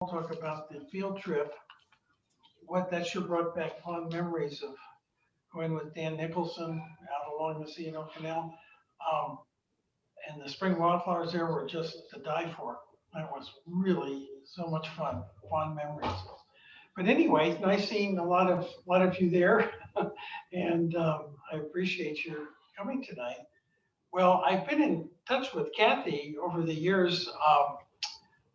We'll talk about the field trip, what that sure brought back fond memories of going with Dan Nicholson out along the C&O Canal. Um, and the spring wildflowers there were just to die for. That was really so much fun, fond memories. But anyway, nice seeing a lot of you there, and I appreciate your coming tonight. Well, I've been in touch with Kathy over the years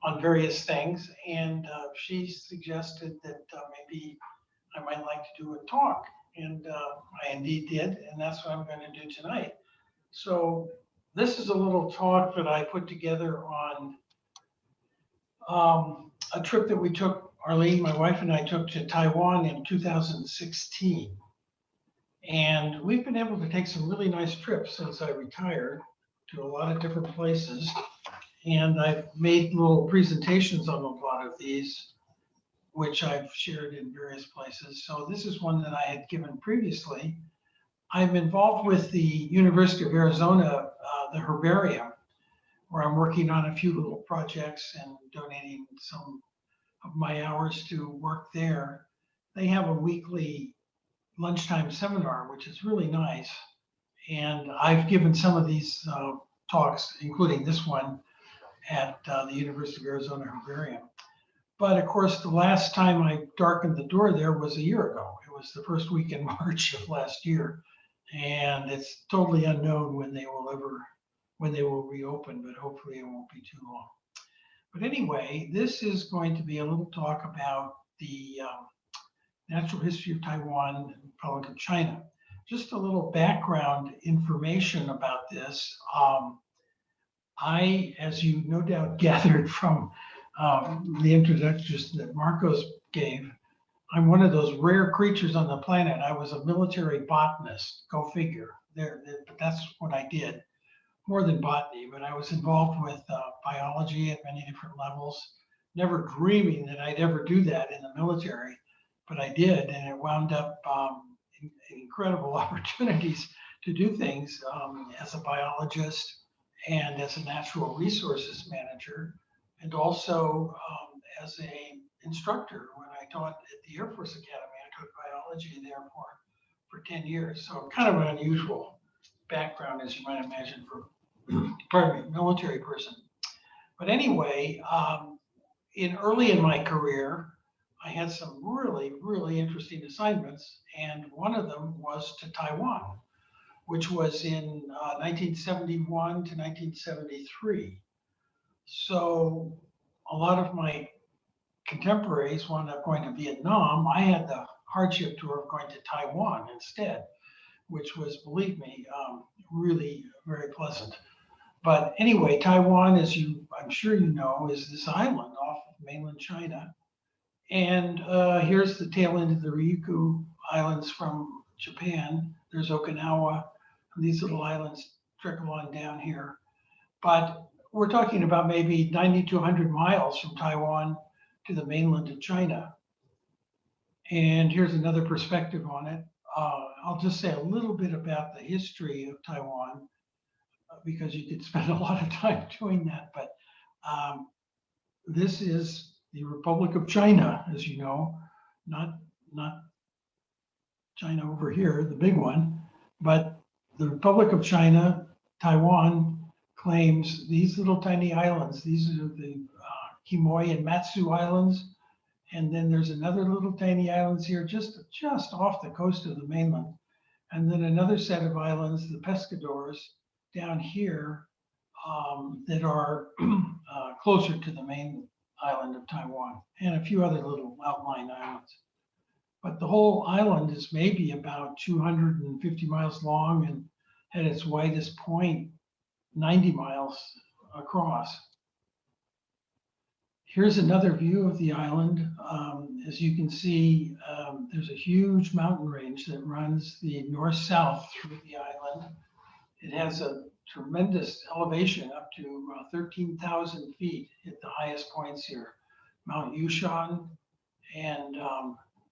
on various things, and she suggested that maybe I might like to do a talk, and I indeed did, and that's what I'm going to do tonight. So this is a little talk that I put together on a trip that we took, Arlene, my wife and I took to Taiwan in 2016. And we've been able to take some really nice trips since I retired to a lot of different places. And I've made little presentations on a lot of these, which I've shared in various places. So this is one that I had given previously. I'm involved with the University of Arizona, the herbarium, where I'm working on a few little projects and donating some of my hours to work there. They have a weekly lunchtime seminar, which is really nice. And I've given some of these talks, including this one, at the University of Arizona Herbarium. But of course, the last time I darkened the door there was a year ago. It was the first week in March of last year. And it's totally unknown when they will reopen, but hopefully it won't be too long. But anyway, this is going to be a little talk about the natural history of Taiwan and Republic of China. Just a little background information about this. I, as you no doubt gathered from the introductions that Marcos gave, I'm one of those rare creatures on the planet. I was a military botanist, go figure. But that's what I did, more than botany, but I was involved with biology at many different levels, never dreaming that I'd ever do that in the military, but I did, and it wound up incredible opportunities to do things as a biologist and as a natural resources manager, and also as a instructor. When I taught at the Air Force Academy, I taught biology there for 10 years. So kind of an unusual background, as you might imagine, for pardon me, military person. But anyway, early in my career, I had some really, really interesting assignments, and one of them was to Taiwan, which was in 1971 to 1973. So a lot of my contemporaries wound up going to Vietnam. I had the hardship tour of going to Taiwan instead, which was, believe me, really very pleasant. But anyway, Taiwan, as I'm sure you know, is this island off of mainland China. And here's the tail end of the Ryukyu Islands from Japan. There's Okinawa. These little islands trickle on down here. But we're talking about maybe 90 to 100 miles from Taiwan to the mainland of China. And here's another perspective on it. I'll just say a little bit about the history of Taiwan, because you could spend a lot of time doing that. But this is the Republic of China, as you know, not China over here, the big one, but the Republic of China. Taiwan claims these little tiny islands. These are the Quemoy and Matsu Islands. And then there's another little tiny islands here, just off the coast of the mainland. And then another set of islands, the Pescadores, down here, that are closer to the main island of Taiwan, and a few other little outlying islands. But the whole island is maybe about 250 miles long, and at its widest point, 90 miles across. Here's another view of the island. As you can see, there's a huge mountain range that runs the north-south through the island. It has a tremendous elevation up to 13,000 feet at the highest points here. Mount Yushan and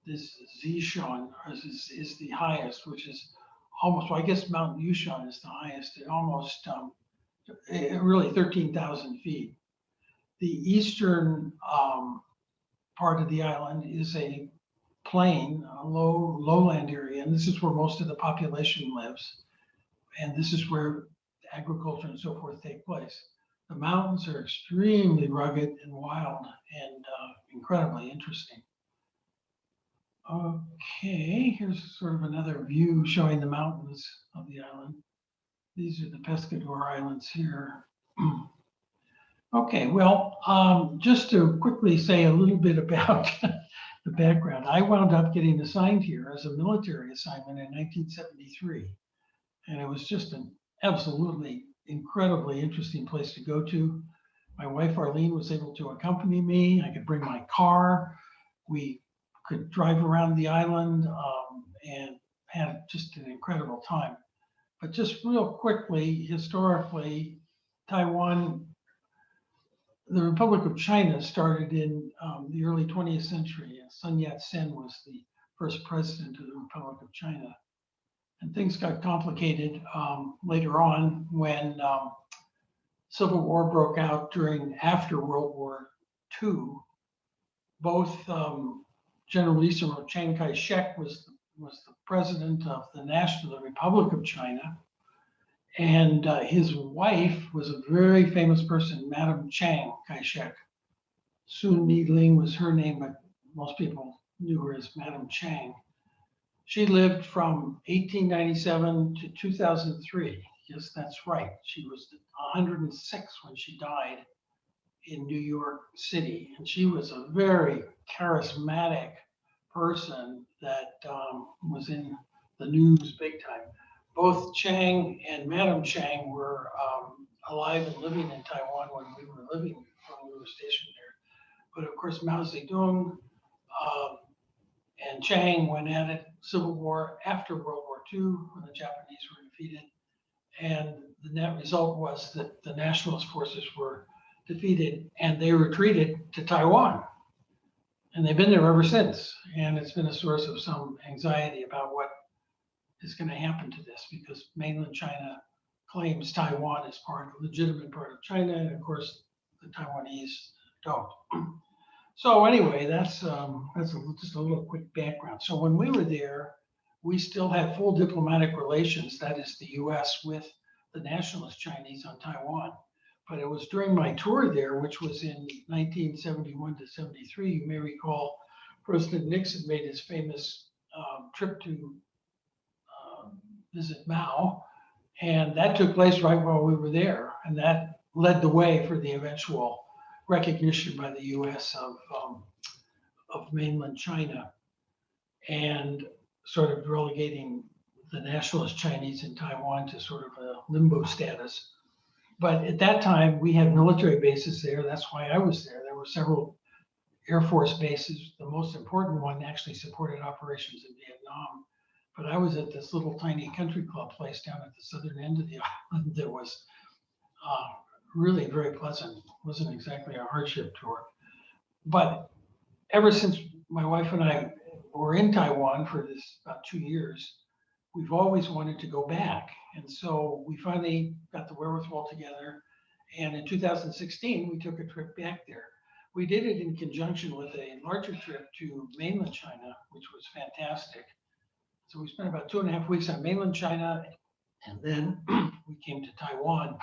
this Zishan is the highest, which is almost, well, I guess Mount Yushan is the highest at almost really 13,000 feet. The eastern part of the island is a plain, a lowland area, and this is where most of the population lives. And this is where agriculture and so forth take place. The mountains are extremely rugged and wild and incredibly interesting. Okay, here's sort of another view showing the mountains of the island. These are the Pescador Islands here. Okay, well, just to quickly say a little bit about the background, I wound up getting assigned here as a military assignment in 1973. And it was just an absolutely incredibly interesting place to go to. My wife Arlene was able to accompany me. I could bring my car. We could drive around the island and had just an incredible time. But just real quickly, historically, Taiwan, the Republic of China started in the early 20th century. Sun Yat-sen was the first president of the Republic of China. And things got complicated later on when Civil War broke out after World War II. Both Generalissimo Chiang Kai-shek was the president of the Republic of China, and his wife was a very famous person, Madame Chiang Kai-shek. Sun Mi-ling was her name, but most people knew her as Madame Chiang. She lived from 1897 to 2003. Yes, that's right. She was 106 when she died in New York City. And she was a very charismatic person that was in the news big time. Both Chang and Madame Chang were alive and living in Taiwan when we were stationed there. But of course, Mao Zedong and Chang went at it, Civil War after World War II, when the Japanese were defeated. And the net result was that the nationalist forces were defeated and they retreated to Taiwan. And they've been there ever since. And it's been a source of some anxiety about what is going to happen to this, because mainland China claims Taiwan as a legitimate part of China. And of course, the Taiwanese don't. So anyway, that's just a little quick background. So when we were there, we still had full diplomatic relations, that is the US, with the nationalist Chinese on Taiwan. But it was during my tour there, which was in 1971 to 73, you may recall, President Nixon made his famous trip to visit Mao. And that took place right while we were there. And that led the way for the eventual recognition by the US of mainland China and sort of relegating the nationalist Chinese in Taiwan to sort of a limbo status. But at that time, we had military bases there. That's why I was there. There were several Air Force bases. The most important one actually supported operations in Vietnam. But I was at this little tiny country club place down at the southern end of the island that was really very pleasant. It wasn't exactly a hardship tour. But ever since my wife and I were in Taiwan for this about 2 years, we've always wanted to go back. And so we finally got the wherewithal together. And in 2016, we took a trip back there. We did it in conjunction with a larger trip to mainland China, which was fantastic. So we spent about 2.5 weeks on mainland China, and then we came to Taiwan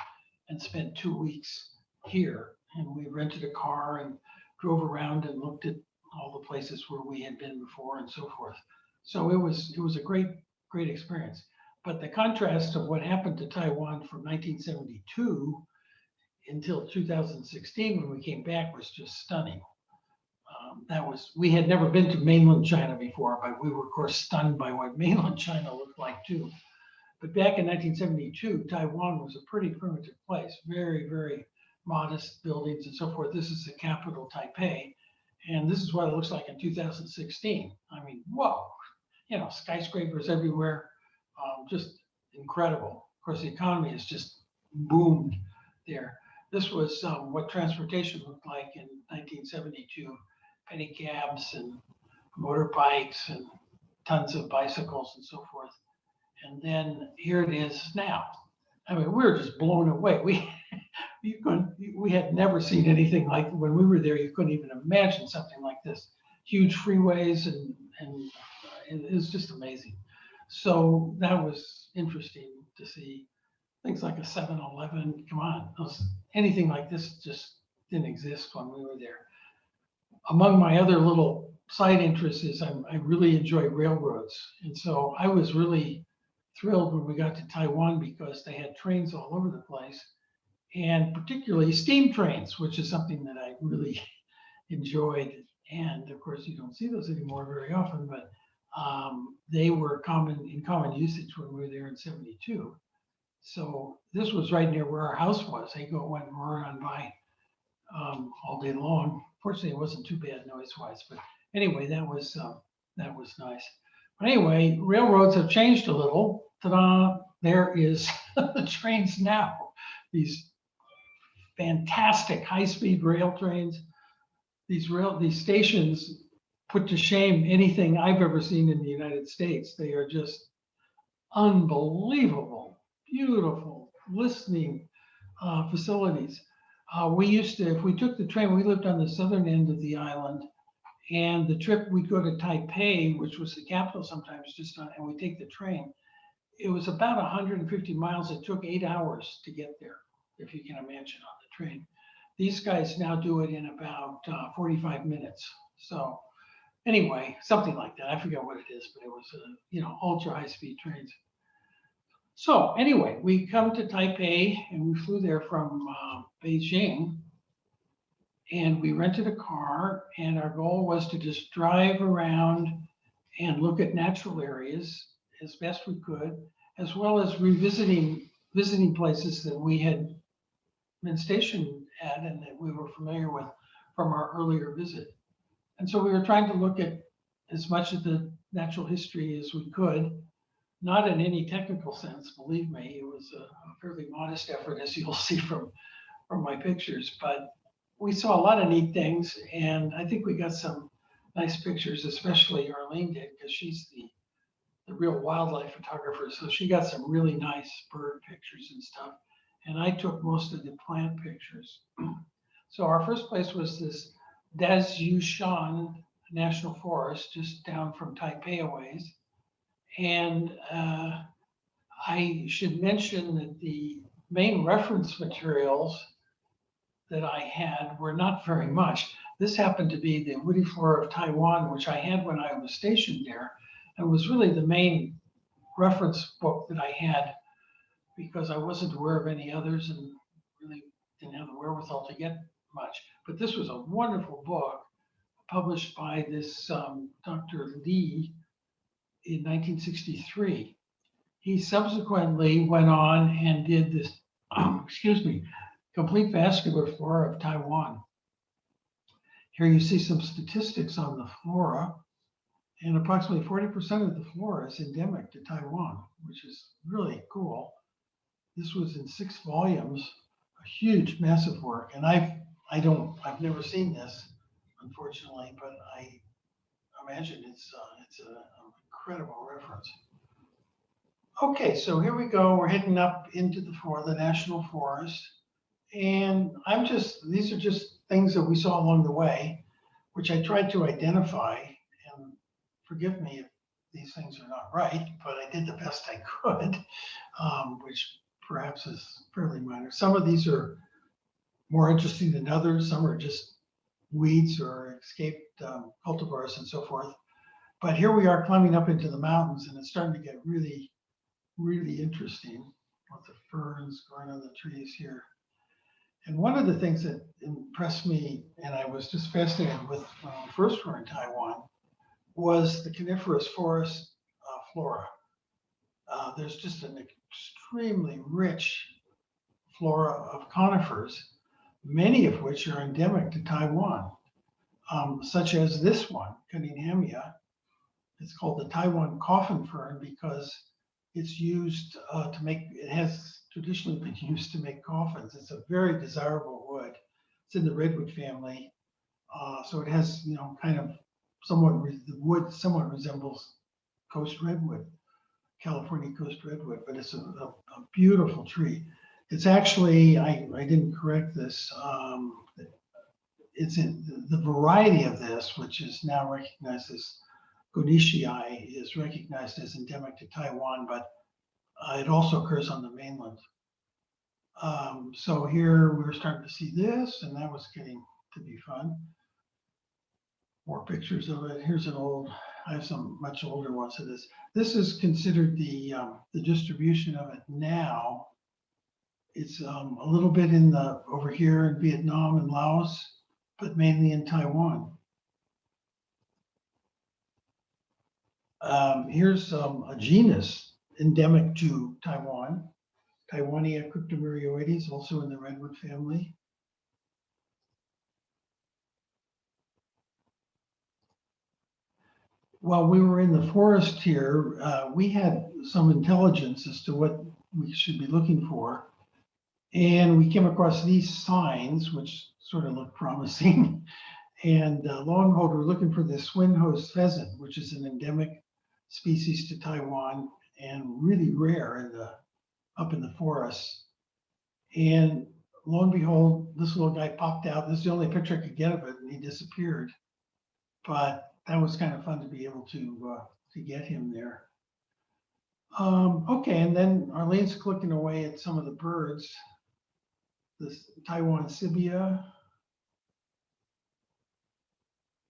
and spent 2 weeks here. And we rented a car and drove around and looked at all the places where we had been before and so forth. So it was a great experience. But the contrast of what happened to Taiwan from 1972 until 2016 when we came back was just stunning. We had never been to mainland China before, but we were of course stunned by what mainland China looked like too. But back in 1972, Taiwan was a pretty primitive place, very, very modest buildings and so forth. This is the capital, Taipei. And this is what it looks like in 2016. I mean, whoa, skyscrapers everywhere, just incredible. Of course, the economy has just boomed there. This was what transportation looked like in 1972, penny cabs and motorbikes and tons of bicycles and so forth. And then here it is now. I mean, we were just blown away. We had never seen anything like when we were there. You couldn't even imagine something like this. Huge freeways and it was just amazing. So that was interesting to see things like a 7-Eleven. Come on, anything like this just didn't exist when we were there. Among my other little side interests is I really enjoy railroads. And so I was really thrilled when we got to Taiwan because they had trains all over the place, and particularly steam trains, which is something that I really enjoyed. And of course, you don't see those anymore very often, but they were in common usage when we were there in '72. So this was right near where our house was. They went roaring on by all day long. Fortunately, it wasn't too bad noise-wise, but anyway, that was nice. But anyway, railroads have changed a little. Ta-da! There is the trains now. These fantastic high-speed rail trains. These stations put to shame anything I've ever seen in the United States. They are just unbelievable, beautiful, listening facilities. We used to, if we took the train, we lived on the southern end of the island, and the trip we'd go to Taipei, which was the capital sometimes, and we'd take the train. It was about 150 miles. It took 8 hours to get there, if you can imagine, on the train. These guys now do it in about 45 minutes. So anyway, something like that. I forget what it is, but it was, ultra high speed trains. So anyway, we come to Taipei and we flew there from Beijing, and we rented a car, and our goal was to just drive around and look at natural areas as best we could, as well as visiting places that we had been stationed at and that we were familiar with from our earlier visit. And so we were trying to look at as much of the natural history as we could, not in any technical sense, believe me. It was a fairly modest effort, as you'll see from my pictures, but we saw a lot of neat things, and I think we got some nice pictures, especially Arlene did, because she's the real wildlife photographer. So she got some really nice bird pictures and stuff. And I took most of the plant pictures. So our first place was this Dazhushan National Forest, just down from Taipei a ways. And I should mention that the main reference materials that I had were not very much. This happened to be the Woody Flora of Taiwan, which I had when I was stationed there, and was really the main reference book that I had because I wasn't aware of any others and really didn't have the wherewithal to get much. But this was a wonderful book published by this Dr. Lee in 1963. He subsequently went on and did this, complete vascular flora of Taiwan. Here you see some statistics on the flora, and approximately 40% of the flora is endemic to Taiwan, which is really cool. This was in 6 volumes, a huge, massive work. And I've never seen this, unfortunately, but I imagine it's an incredible reference. Okay, so here we go. We're heading up into the National Forest. And these are just things that we saw along the way, which I tried to identify. And forgive me if these things are not right, but I did the best I could, which perhaps is fairly minor. Some of these are more interesting than others. Some are just weeds or escaped cultivars and so forth. But here we are climbing up into the mountains, and it's starting to get really, really interesting with the ferns growing on the trees here. And one of the things that impressed me, and I was just fascinated with when we first were in Taiwan, was the coniferous forest flora. There's just an extremely rich flora of conifers, many of which are endemic to Taiwan, such as this one, Coniferous. It's called the Taiwan Coffin fern because it's used it has traditionally been used to make coffins. It's a very desirable wood. It's in the redwood family. So it has, kind of the wood somewhat resembles coast redwood. California coast redwood, but it's a beautiful tree. It's actually, I didn't correct this. It's in the variety of this, which is now recognized as Gonishii, is recognized as endemic to Taiwan, but it also occurs on the mainland. So here we're starting to see this, and that was getting to be fun. More pictures of it. Here's an old, I have some much older ones of this. This is considered the distribution of it now. It's a little bit in the over here in Vietnam and Laos, but mainly in Taiwan. Here's a genus endemic to Taiwan, Taiwania Cryptoburyoids, also in the redwood family. While we were in the forest here, we had some intelligence as to what we should be looking for. And we came across these signs, which sort of look promising. And lo and behold, we're looking for this swin-host pheasant, which is an endemic species to Taiwan and really rare up in the forests. And lo and behold, this little guy popped out. This is the only picture I could get of it, and he disappeared. But that was kind of fun to be able to get him there. Okay, and then Arlene's clicking away at some of the birds. This Taiwan Sibia,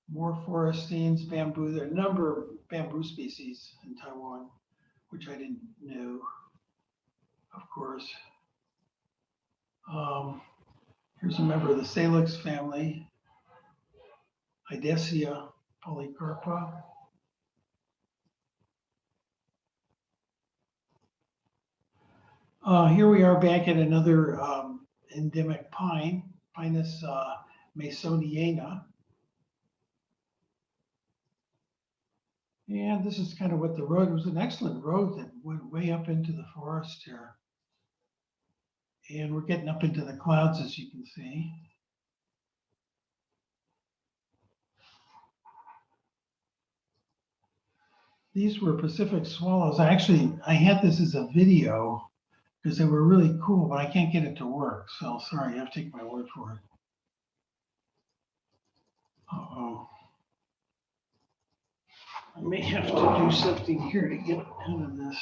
more forestines, bamboo. There are a number of bamboo species in Taiwan, which I didn't know, of course. Here's a member of the Salix family, Idesia polycarpa. Here we are back at another endemic pine, Pinus masoniana. And this is kind of what the road was, an excellent road that went way up into the forest here. And we're getting up into the clouds, as you can see. These were Pacific swallows. I had this as a video because they were really cool, but I can't get it to work. So sorry, you have to take my word for it. Uh-oh. I may have to do something here to get out of this.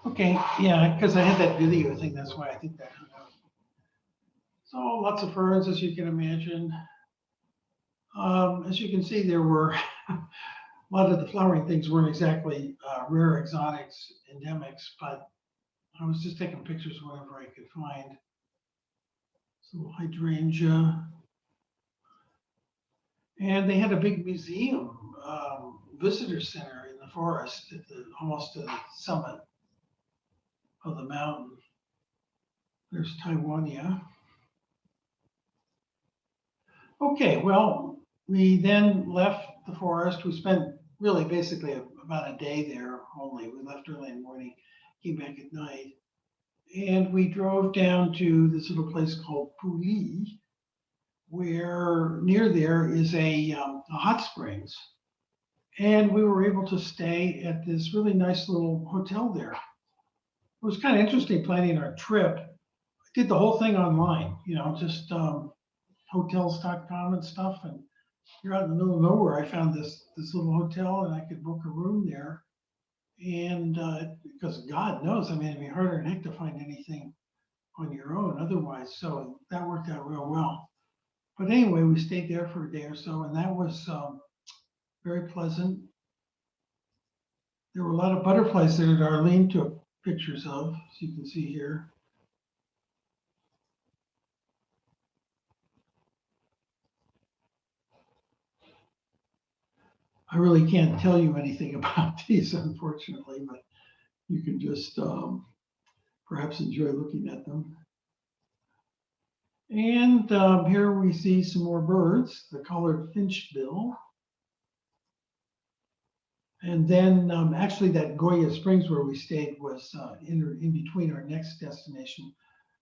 Okay, yeah, because I had that video thing, that's why I think that hung out. So lots of ferns, as you can imagine. As you can see, there were a lot of the flowering things weren't exactly rare exotics, endemics, but I was just taking pictures wherever I could find. So hydrangea. And they had a big museum, visitor center in the forest at almost to the summit of the mountain. There's Taiwania. Okay, well, we then left the forest. We spent really basically about a day there only. We left early in the morning, came back at night. And we drove down to this little place called Puli, where near there is a hot springs. And we were able to stay at this really nice little hotel there. It was kind of interesting planning our trip. I did the whole thing online, just hotels.com and stuff. And you're out in the middle of nowhere. I found this little hotel and I could book a room there. And because God knows, I mean, it'd be harder than heck to find anything on your own otherwise. So that worked out real well. But anyway, we stayed there for a day or so, and that was very pleasant. There were a lot of butterflies there that Arlene took pictures of, as you can see here. I really can't tell you anything about these, unfortunately, but you can just perhaps enjoy looking at them. And here we see some more birds, the collared finchbill. And then actually that Goya Springs where we stayed was in between our next destination,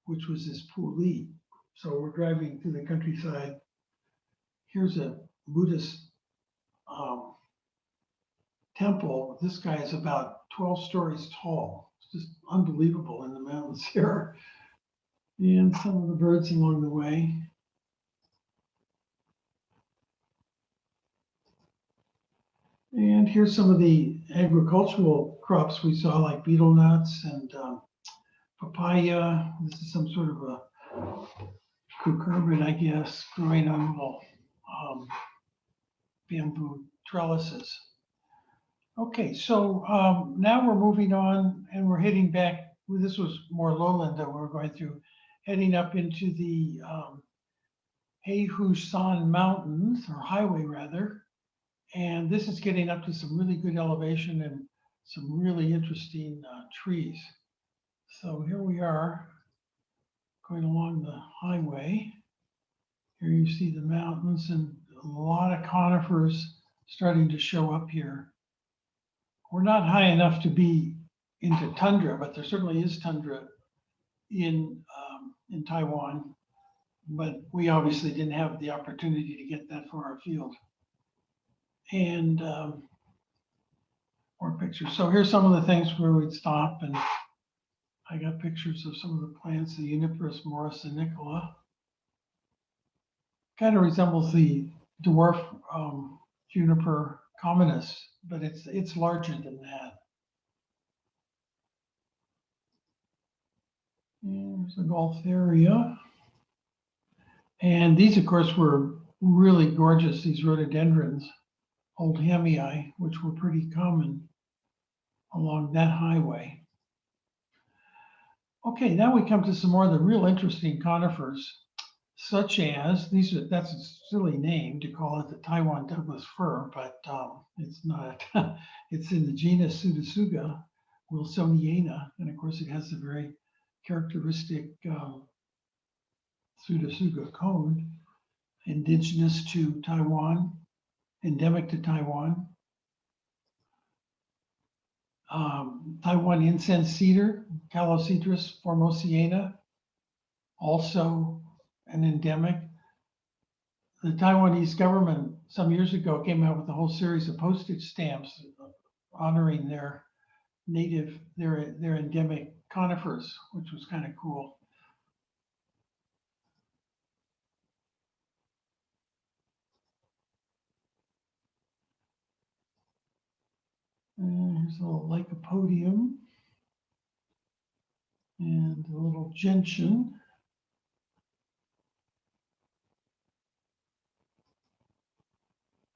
which was this Puli. So we're driving through the countryside. Here's a Buddhist um, temple. This guy is about 12 stories tall. It's just unbelievable in the mountains here. And some of the birds along the way. And here's some of the agricultural crops we saw, like betel nuts and papaya. This is some sort of a cucurbit, I guess, growing on little bamboo trellises. Okay, so now we're moving on and we're heading back. This was more lowland that we were going through, heading up into the Heihushan Mountains, or highway rather. And this is getting up to some really good elevation and some really interesting trees. So here we are going along the highway. Here you see the mountains and a lot of conifers starting to show up here. We're not high enough to be into tundra, but there certainly is tundra in Taiwan. But we obviously didn't have the opportunity to get that far afield. And more pictures. So here's some of the things where we'd stop, and I got pictures of some of the plants, the Coniferous morrisonicola. Kind of resembles the dwarf juniper communis, but it's larger than that. And there's the Gulf area. And these, of course, were really gorgeous, these rhododendrons, old hemii, which were pretty common along that highway. Okay, now we come to some more of the real interesting conifers, such as that's a silly name to call it the Taiwan Douglas Fir, but it's not. It's in the genus Pseudotsuga wilsoniana, and of course it has a very characteristic Pseudotsuga cone, indigenous to Taiwan, endemic to Taiwan. Taiwan incense cedar, Calocedrus formosiana, also an endemic. The Taiwanese government some years ago came out with a whole series of postage stamps honoring their native, their endemic conifers, which was kind of cool. And here's a little lycopodium and a little gentian.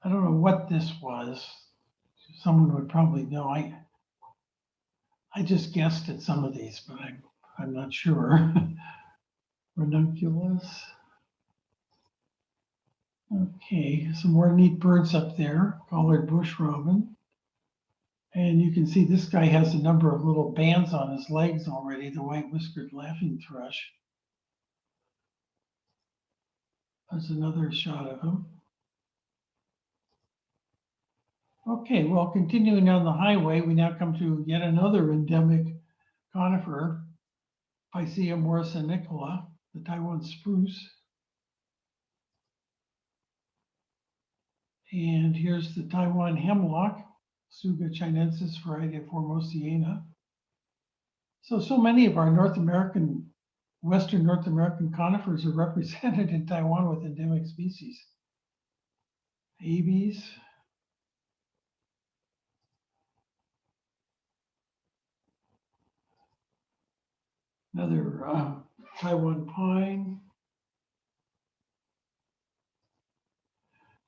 I don't know what this was. Someone would probably know. I just guessed at some of these, but I'm not sure. Ranunculus. Okay, some more neat birds up there. Collared bush robin. And you can see this guy has a number of little bands on his legs already, the white-whiskered laughing thrush. There's another shot of him. Okay, well, continuing on the highway, we now come to yet another endemic conifer, Picea morrisonicola, the Taiwan spruce. And here's the Taiwan hemlock, Tsuga chinensis, variety of Formosiana. So many of our Western North American conifers are represented in Taiwan with endemic species. Abies. Another Taiwan pine.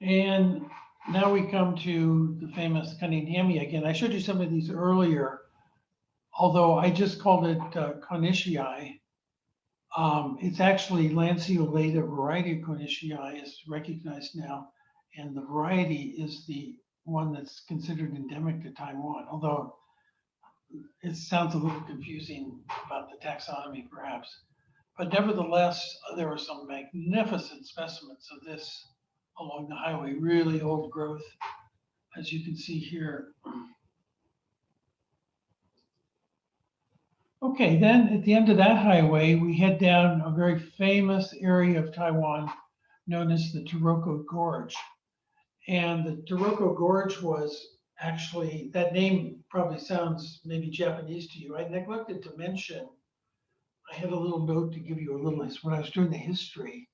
And now we come to the famous Cunninghami again. I showed you some of these earlier, although I just called it Connicii. It's actually Lanceolata variety of Connicii is recognized now, and the variety is the one that's considered endemic to Taiwan, although it sounds a little confusing about the taxonomy perhaps. But nevertheless, there are some magnificent specimens of this along the highway, really old growth, as you can see here. Okay, then at the end of that highway, we head down a very famous area of Taiwan known as the Taroko Gorge. And the Taroko Gorge was actually, that name probably sounds maybe Japanese to you. I neglected to mention, I had a little note to give you a little, when I was doing the history,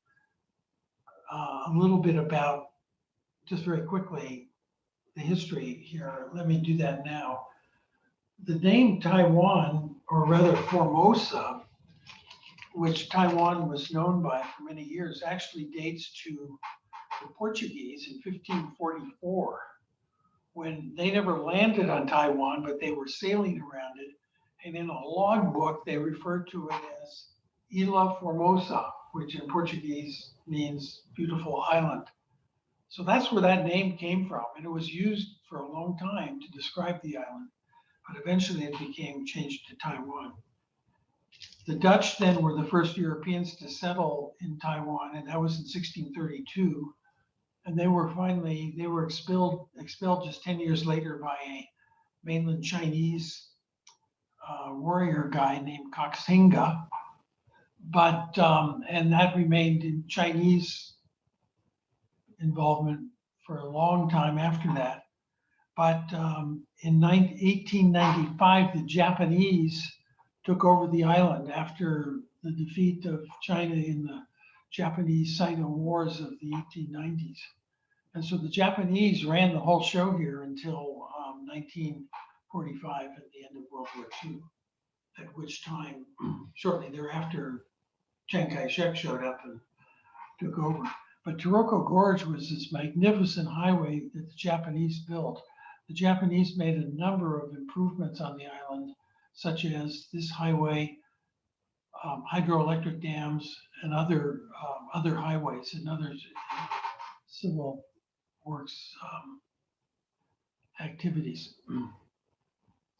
a little bit about, just very quickly, the history here. Let me do that now. The name Taiwan, or rather Formosa, which Taiwan was known by for many years, actually dates to the Portuguese in 1544, when they never landed on Taiwan, but they were sailing around it. And in a logbook, they referred to it as Ilha Formosa, which in Portuguese means beautiful island. So that's where that name came from. And it was used for a long time to describe the island, but eventually it became changed to Taiwan. The Dutch then were the first Europeans to settle in Taiwan, and that was in 1632. And they were expelled just 10 years later by a mainland Chinese warrior guy named Koxinga. But, and that remained in Chinese involvement for a long time after that. But in 1895, the Japanese took over the island after the defeat of China in the Japanese-Sino Wars of the 1890s. And so the Japanese ran the whole show here until 1945 at the end of World War II, at which time, shortly thereafter, Chiang Kai-shek showed up and took over. But Taroko Gorge was this magnificent highway that the Japanese built. The Japanese made a number of improvements on the island, such as this highway, hydroelectric dams, and other highways and other civil works activities.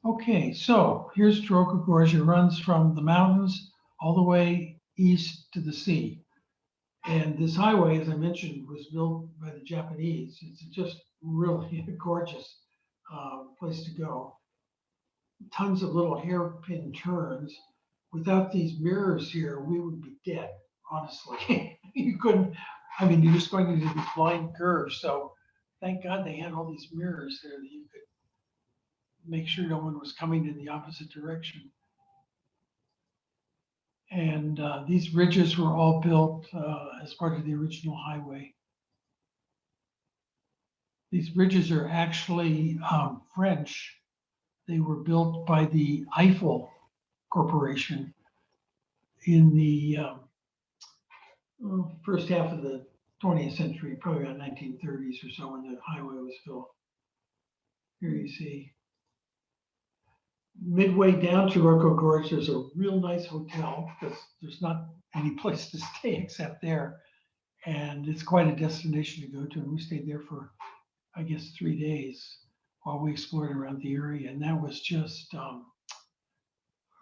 Okay, so here's Taroko Gorge. It runs from the mountains all the way east to the sea. And this highway, as I mentioned, was built by the Japanese. It's just really a gorgeous place to go. Tons of little hairpin turns. Without these mirrors here, we would be dead, honestly. You couldn't, I mean, you're just going into these blind curves. So thank God they had all these mirrors there that you could make sure no one was coming in the opposite direction. And these ridges were all built as part of the original highway. These ridges are actually French. They were built by the Eiffel Corporation in the first half of the 20th century, probably around 1930s or so, when the highway was built. Here you see. Midway down Taroko Gorge, there's a real nice hotel because there's not any place to stay except there. And it's quite a destination to go to. And we stayed there for, I guess, 3 days while we explored around the area. And that was just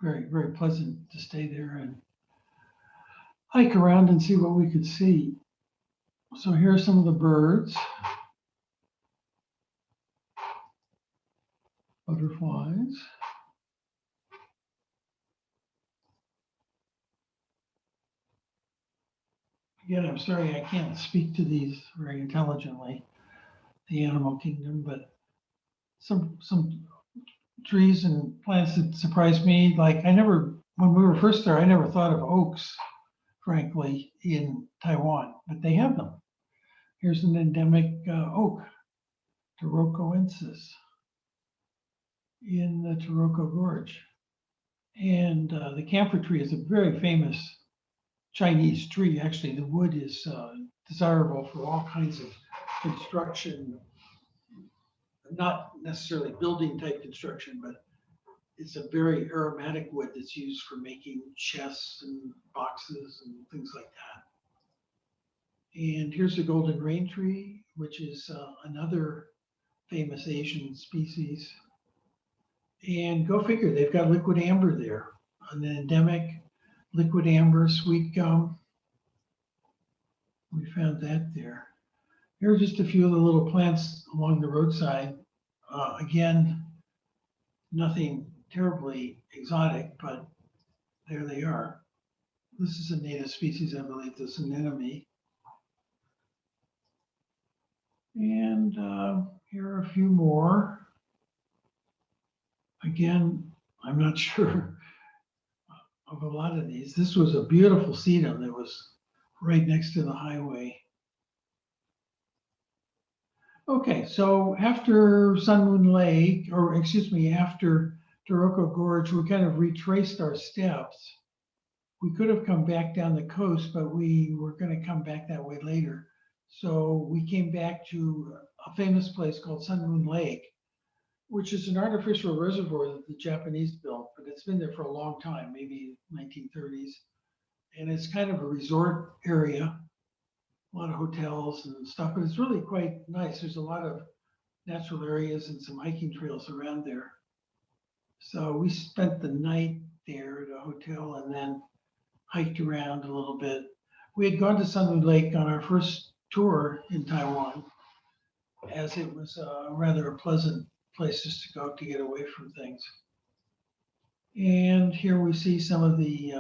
very, very pleasant to stay there and hike around and see what we could see. So here are some of the birds. Butterflies. Again, I'm sorry I can't speak to these very intelligently, the animal kingdom, but some trees and plants that surprised me. Like when we were first there, I never thought of oaks, frankly, in Taiwan, but they have them. Here's an endemic oak, Tarokoensis, in the Taroko Gorge. And the camphor tree is a very famous Chinese tree. Actually, the wood is desirable for all kinds of construction, not necessarily building type construction, but it's a very aromatic wood that's used for making chests and boxes and things like that. And here's the golden rain tree, which is another famous Asian species. And go figure, they've got liquid amber there, an endemic liquid amber sweet gum. We found that there. Here are just a few of the little plants along the roadside. Again, nothing terribly exotic, but There they are. This is a native species, I believe, this anemone. And here are a few more. Again, I'm not sure of a lot of these. This was a beautiful sedum that was right next to the highway. Okay, so after Sun Moon Lake, or excuse me, after Taroko Gorge, we kind of retraced our steps. We could have come back down the coast, but we were going to come back that way later. So we came back to a famous place called Sun Moon Lake, which is an artificial reservoir that the Japanese built, but it's been there for a long time, maybe 1930s. And it's kind of a resort area, a lot of hotels and stuff, but it's really quite nice. There's a lot of natural areas and some hiking trails around there. So we spent the night there at a hotel and then hiked around a little bit. We had gone to Sun Moon Lake on our first tour in Taiwan, as it was rather a pleasant place just to go to get away from things. And here we see some of the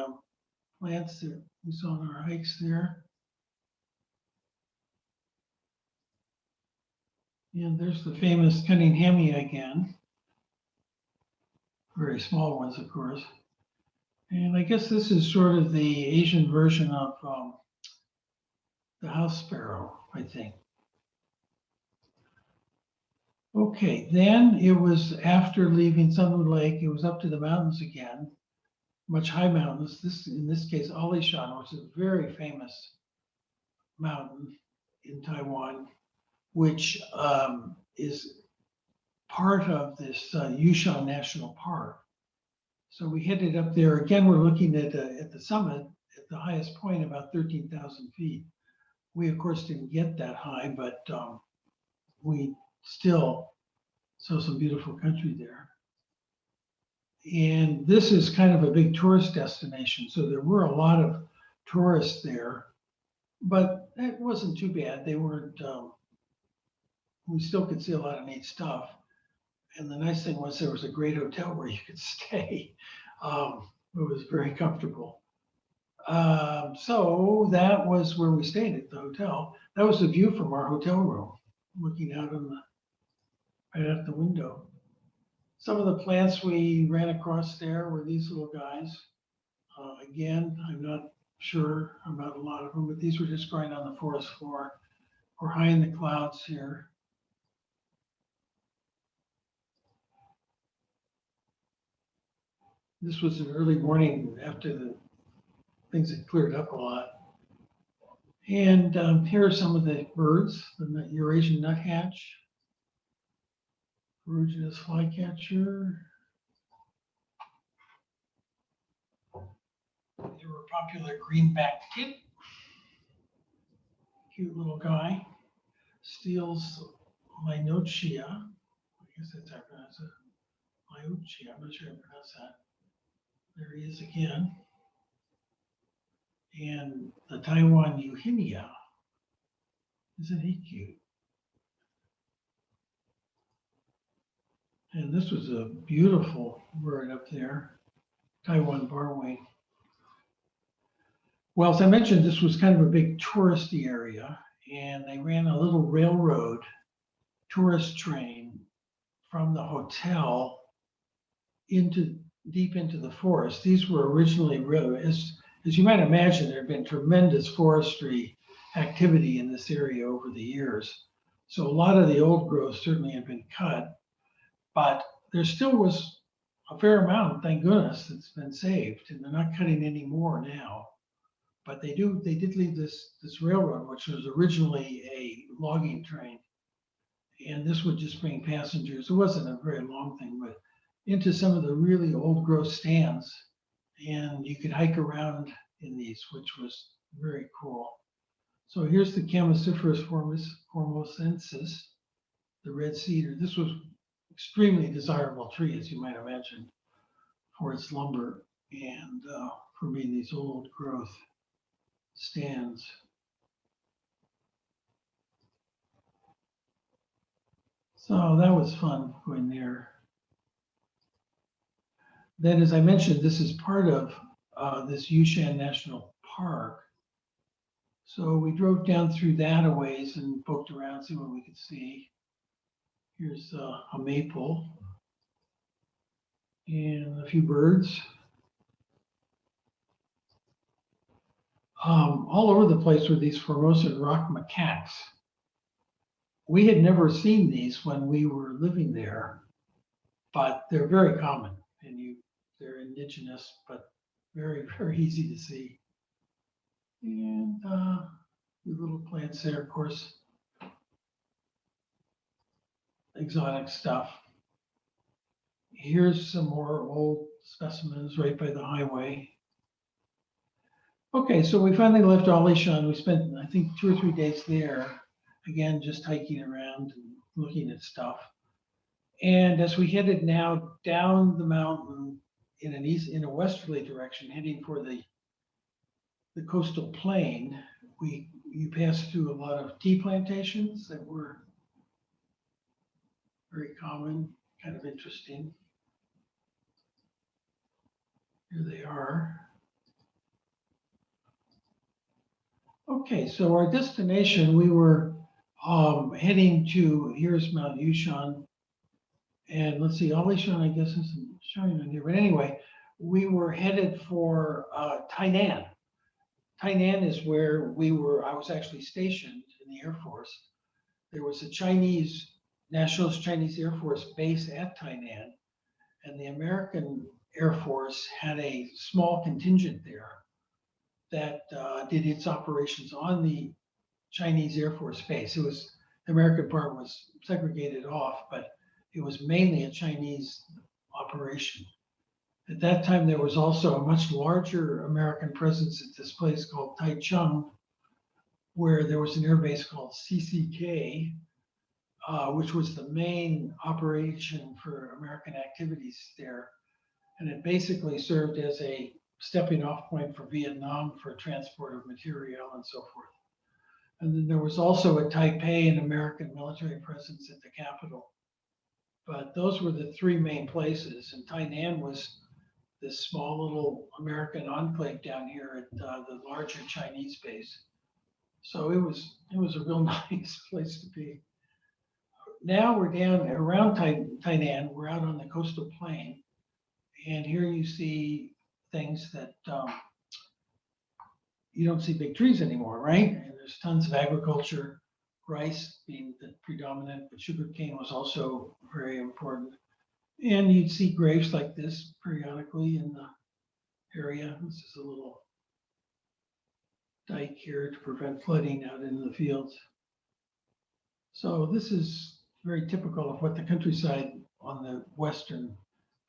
plants that we saw on our hikes there. And there's the famous Cunninghami again. Very small ones, of course. And I guess this is sort of the Asian version of the house sparrow, I think. Okay, then it was after leaving Sun Moon Lake, it was up to the mountains again, much high mountains. This, in this case, Alishan, which is a very famous mountain in Taiwan, which is part of this Yushan National Park. So we headed up there. Again, we're looking at the summit, at the highest point, about 13,000 feet. We, of course, didn't get that high, but we still saw some beautiful country there. And this is kind of a big tourist destination. So there were a lot of tourists there, but it wasn't too bad. They weren't, we still could see a lot of neat stuff. And the nice thing was there was a great hotel where you could stay. It was very comfortable. So that was where we stayed at the hotel. That was the view from our hotel room, looking out on the right out the window. Some of the plants we ran across there were these little guys. Again, I'm not sure about a lot of them, but these were just growing on the forest floor. We're high in the clouds here. This was an early morning after the things had cleared up a lot. And here are some of the birds, the Eurasian nuthatch, ferruginous flycatcher. They were popular greenback tit, cute little guy. Steele's Linochia, I guess that's how I pronounce it. Liochia, I'm not sure how to pronounce that. There he is again. And the Taiwan Euhinia. Isn't he cute? And this was a beautiful bird up there, Taiwan barwing. Well, as I mentioned, this was kind of a big touristy area, and they ran a little railroad tourist train from the hotel into deep into the forest. These were originally, as you might imagine, there had been tremendous forestry activity in this area over the years. So a lot of the old growth certainly had been cut, but there still was a fair amount, thank goodness, that's been saved, and they're not cutting any more now. But they did leave this railroad, which was originally a logging train. And this would just bring passengers. It wasn't a very long thing, but into some of the really old growth stands. And you could hike around in these, which was very cool. So here's the Coniferous formosensis, the red cedar. This was extremely desirable tree, as you might imagine, for its lumber and for being these old growth stands. So that was fun going there. Then, as I mentioned, this is part of this Yushan National Park. So we drove down through that a ways and poked around, see what we could see. Here's a maple and a few birds. All over the place were these Formosan rock macaques. We had never seen these when we were living there, but they're very common, and they're indigenous, but very, very easy to see. And the little plants there, of course, exotic stuff. Here's some more old specimens right by the highway. Okay, so we finally left Alishan. We spent, I think, 2 or 3 days there. Again, just hiking around and looking at stuff. And as we headed now down the mountain in a westerly direction, heading for the coastal plain, you passed through a lot of tea plantations that were very common, kind of interesting. Here they are. Okay, so our destination, we were heading to, here's Mount Yushan. And let's see, Alishan, I guess, isn't showing on here. But anyway, we were headed for Tainan. Tainan is where I was actually stationed in the Air Force. There was a Nationalist Chinese Air Force base at Tainan. And the American Air Force had a small contingent there that did its operations on the Chinese Air Force base. The American part was segregated off, but it was mainly a Chinese operation. At that time, there was also a much larger American presence at this place called Taichung, where there was an air base called CCK, which was the main operation for American activities there. And it basically served as a stepping off point for Vietnam for transport of material and so forth. And then there was also at Taipei an American military presence at the capital. But those were the 3 main places. And Tainan was this small little American enclave down here at the larger Chinese base. So it was a real nice place to be. Now we're down around Tainan. We're out on the coastal plain. And here you see things that you don't see big trees anymore, right? And there's tons of agriculture, rice being the predominant, but sugarcane was also very important. And you'd see graves like this periodically in the area. This is a little dike here to prevent flooding out into the fields. So this is very typical of what the countryside on the western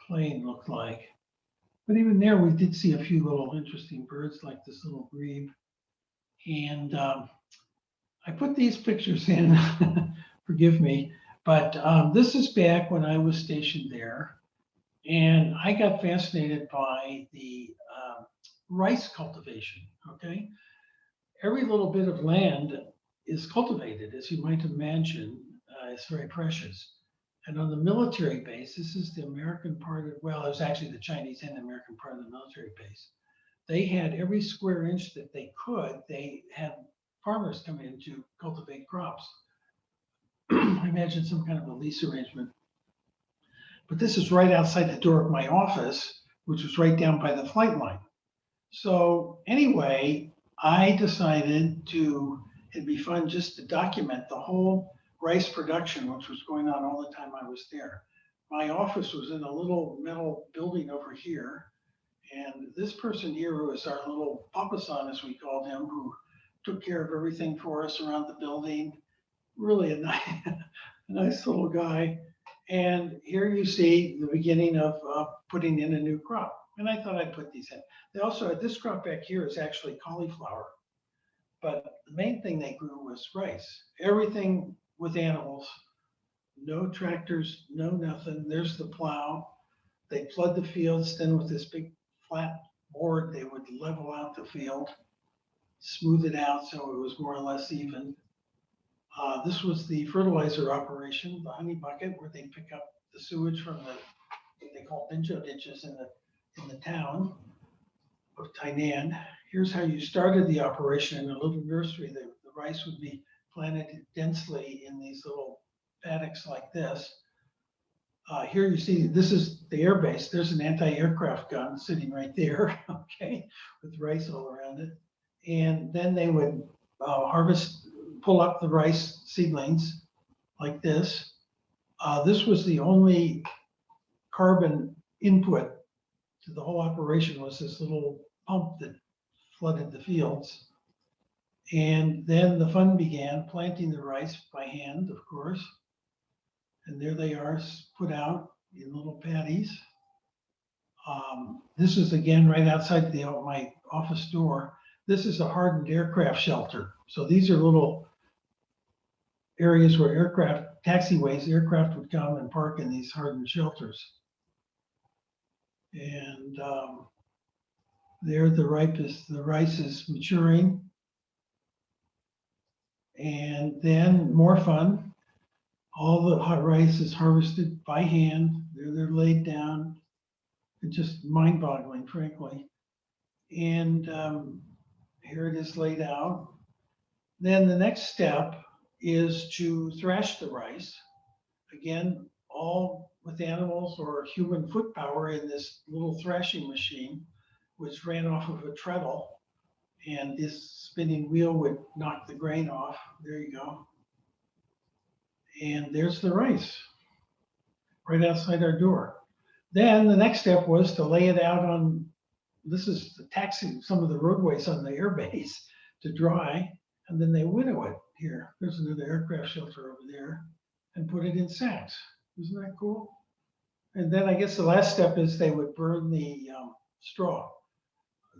plain looked like. But even there, we did see a few little interesting birds like this little grebe. And I put these pictures in, forgive me, but this is back when I was stationed there. And I got fascinated by the rice cultivation, okay? Every little bit of land is cultivated, as you might imagine. It's very precious. And on the military base, this is the American part of, well, it was actually the Chinese and the American part of the military base. They had every square inch that they could, they had farmers come in to cultivate crops. I imagine some kind of a lease arrangement. But this is right outside the door of my office, which was right down by the flight line. So anyway, I decided it'd be fun just to document the whole rice production, which was going on all the time I was there. My office was in a little metal building over here. And this person here, who was our little papasan, as we called him, who took care of everything for us around the building, really a nice little guy. And here you see the beginning of putting in a new crop. And I thought I'd put these in. They also, this crop back here is actually cauliflower. But the main thing they grew was rice. Everything with animals, no tractors, no nothing. There's the plow. They flood the fields. Then with this big flat board, they would level out the field, smooth it out so it was more or less even. This was the fertilizer operation, the honey bucket, where they pick up the sewage from what they call pincho ditches in the town. of Tainan. Here's how you started the operation in a little nursery. The rice would be planted densely in these little paddocks like this. Here you see, this is the air base. There's an anti-aircraft gun sitting right there, okay, with rice all around it. And then they would pull up the rice seedlings like this. This was the only carbon input to the whole operation, was this little pump that flooded the fields. And then the fun began, planting the rice by hand, of course. And there they are, put out in little patties. This is again right outside my office door. This is a hardened aircraft shelter. So these are little areas where taxiways, aircraft would come and park in these hardened shelters. And there the rice is maturing. And then more fun. All the hot rice is harvested by hand. They're laid down. It's just mind-boggling, frankly. And here it is laid out. Then the next step is to thrash the rice. Again, all with animals or human foot power in this little thrashing machine, which ran off of a treadle. And this spinning wheel would knock the grain off. There you go. And there's the rice right outside our door. Then the next step was to lay it out on, this is taxing some of the roadways on the airbase to dry, and then they winnow it here. There's another aircraft shelter over there, and put it in sacks. Isn't that cool? And then I guess the last step is they would burn the straw.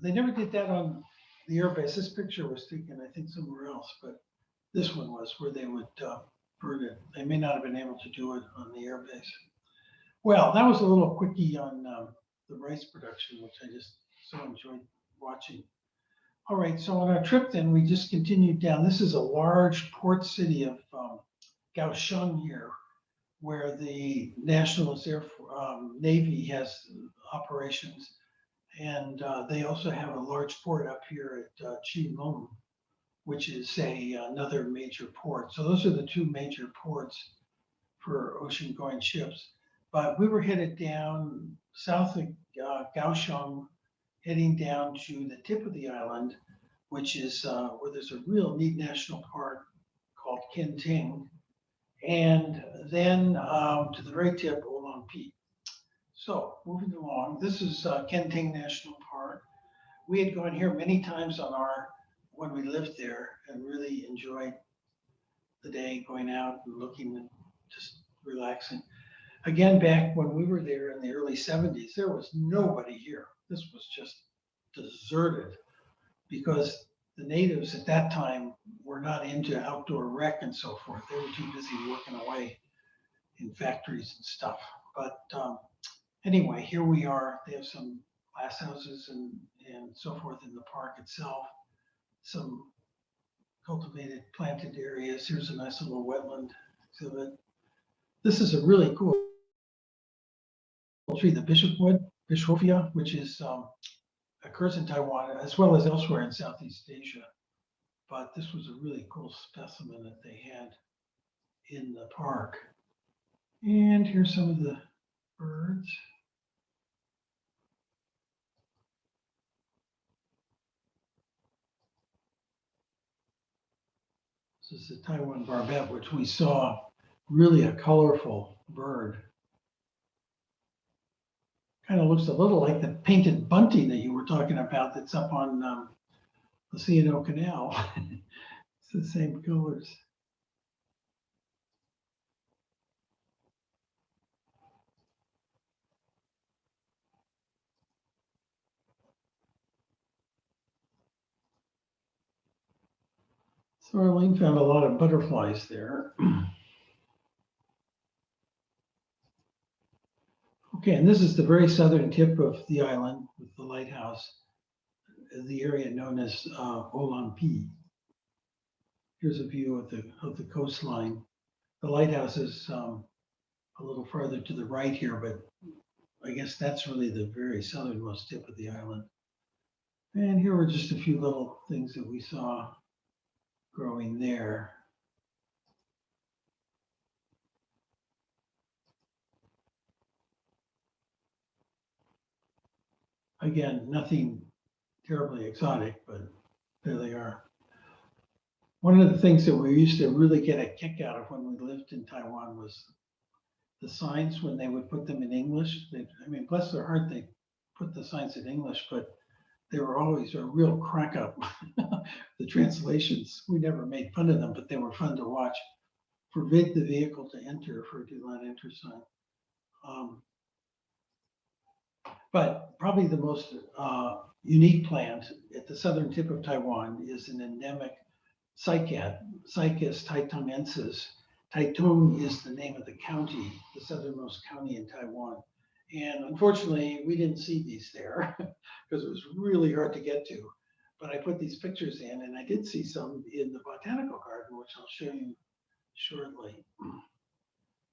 They never did that on the airbase. This picture was taken, I think, somewhere else, but this one was where they would burn it. They may not have been able to do it on the airbase. Well, that was a little quickie on the rice production, which I just so enjoyed watching. All right, so on our trip then, we just continued down. This is a large port city of Kaohsiung here, where the Nationalist Navy has operations. And they also have a large port up here at Chi-Lung, which is another major port. So those are the two major ports for ocean-going ships. But we were headed down south of Kaohsiung, heading down to the tip of the island, which is where there's a real neat national park called Ting, and then to the very tip, Oolong Peak. So moving along, this is Ting National Park. We had gone here many times when we lived there, and really enjoyed the day going out and looking and just relaxing. Again, back when we were there in the early 70s, there was nobody here. This was just deserted because the natives at that time were not into outdoor rec and so forth. They were too busy working away in factories and stuff. But anyway, here we are. They have some glass houses and so forth in the park itself. Some cultivated, planted areas. Here's a nice little wetland exhibit. This is a really cool tree, the bishopwood, Bishophia, which is occurs in Taiwan as well as elsewhere in Southeast Asia. But this was a really cool specimen that they had in the park. And here's some of the birds. This is the Taiwan barbet, which we saw, really a colorful bird. Kind of looks a little like the painted bunting that you were talking about that's up on the C&O Canal. It's the same colors. So Arlene found a lot of butterflies there. Okay, and this is the very southern tip of the island with the lighthouse, the area known as Olampi. Here's a view of the coastline. The lighthouse is a little farther to the right here, but I guess that's really the very southernmost tip of the island. And here were just a few little things that we saw growing there. Again, nothing terribly exotic, but there they are. One of the things that we used to really get a kick out of when we lived in Taiwan was the signs when they would put them in English. I mean, bless their heart, they put the signs in English, but they were always a real crack up. The translations, we never made fun of them, but they were fun to watch. Forbid the vehicle to enter for do not enter sign. But probably the most unique plant at the southern tip of Taiwan is an endemic cycad, Cycas taitonensis. Taitung is the name of the county, the southernmost county in Taiwan. And unfortunately, we didn't see these there because it was really hard to get to. But I put these pictures in, and I did see some in the botanical garden, which I'll show you shortly.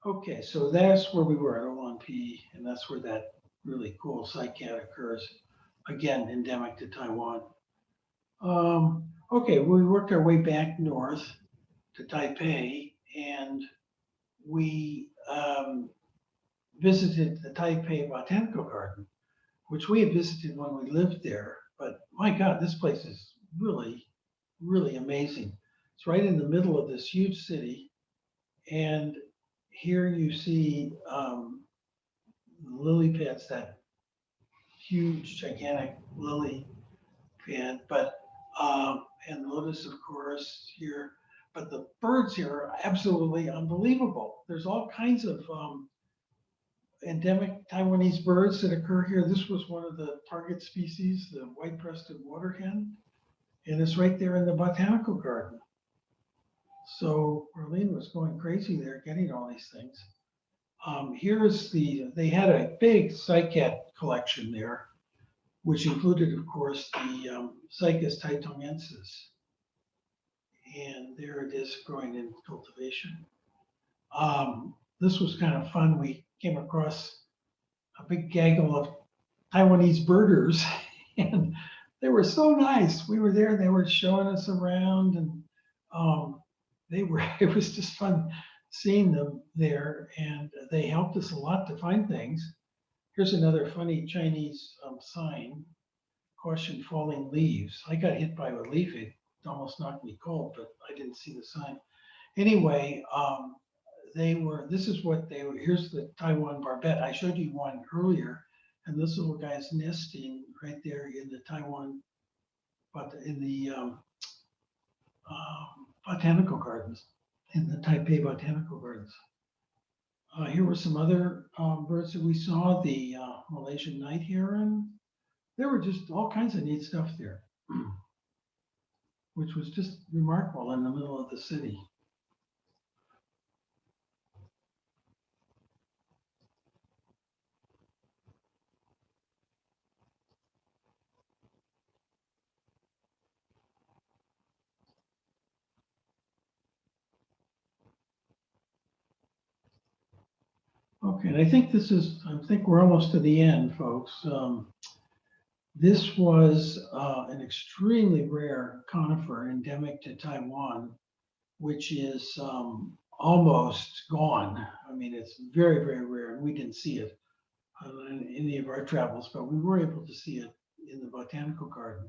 Okay, so that's where we were at Olan P, and that's where that really cool cycad occurs. Again, endemic to Taiwan. Okay, we worked our way back north to Taipei, and we visited the Taipei Botanical Garden, which we had visited when we lived there. But my God, this place is really, really amazing. It's right in the middle of this huge city, and here you see lily pads, that huge, gigantic lily pad, but and lotus, of course, here. But the birds here are absolutely unbelievable. There's all kinds of endemic Taiwanese birds that occur here. This was one of the target species, the white-breasted water hen, and it's right there in the botanical garden. So Arlene was going crazy there getting all these things. They had a big cycad collection there, which included, of course, the Cycas taitonensis. And there it is growing in cultivation. This was kind of fun. We came across a big gaggle of Taiwanese birders, and they were so nice. We were there, they were showing us around, and it was just fun seeing them there, and they helped us a lot to find things. Here's another funny Chinese sign, caution falling leaves. I got hit by a leaf, it almost knocked me cold, but I didn't see the sign. Anyway, this is what they were. Here's the Taiwan barbet. I showed you one earlier, and this little guy's nesting right there in the Taiwan, but in the botanical gardens, in the Taipei botanical gardens. Here were some other birds that we saw, the Malaysian night heron. There were just all kinds of neat stuff there, which was just remarkable in the middle of the city. Okay, and I think we're almost to the end, folks. This was an extremely rare conifer endemic to Taiwan, which is almost gone. I mean, it's very, very rare, and we didn't see it in any of our travels, but we were able to see it in the botanical garden.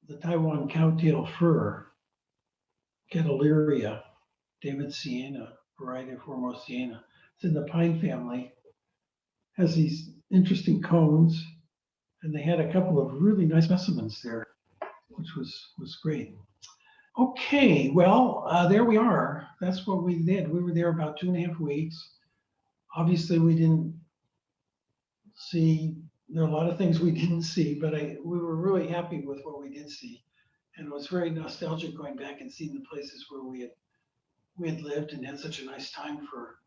The Taiwan cowtail fir, Cataleria, Davidsiana, variety of Formosa. It's in the pine family, has these interesting cones, and they had a couple of really nice specimens there, which was great. Okay, well, there we are. That's what we did. We were there about 2.5 weeks. Obviously, we didn't see, there are a lot of things we didn't see, but we were really happy with what we did see. And it was very nostalgic going back and seeing the places where we had lived and had such a nice time for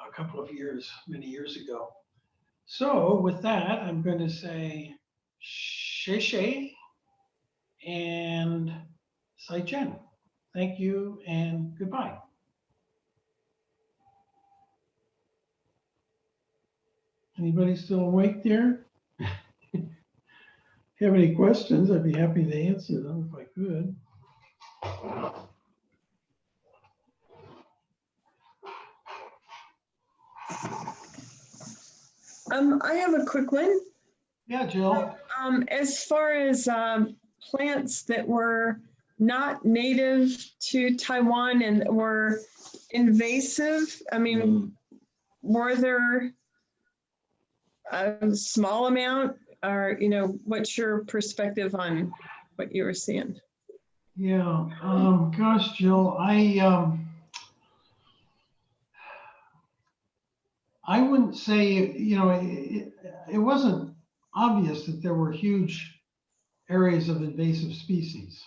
a couple of years, many years ago. So with that, I'm going to say sheshe and Sai-Chen. Thank you and goodbye. Anybody still awake there? have any questions, I'd be happy to answer them if I could. I have a quick one. Yeah, Jill. As far as plants that were not native to Taiwan and were invasive, I mean, were there a small amount, or, you know, what's your perspective on what you were seeing? Yeah, gosh, Jill, I wouldn't say, you know, it wasn't obvious that there were huge areas of invasive species,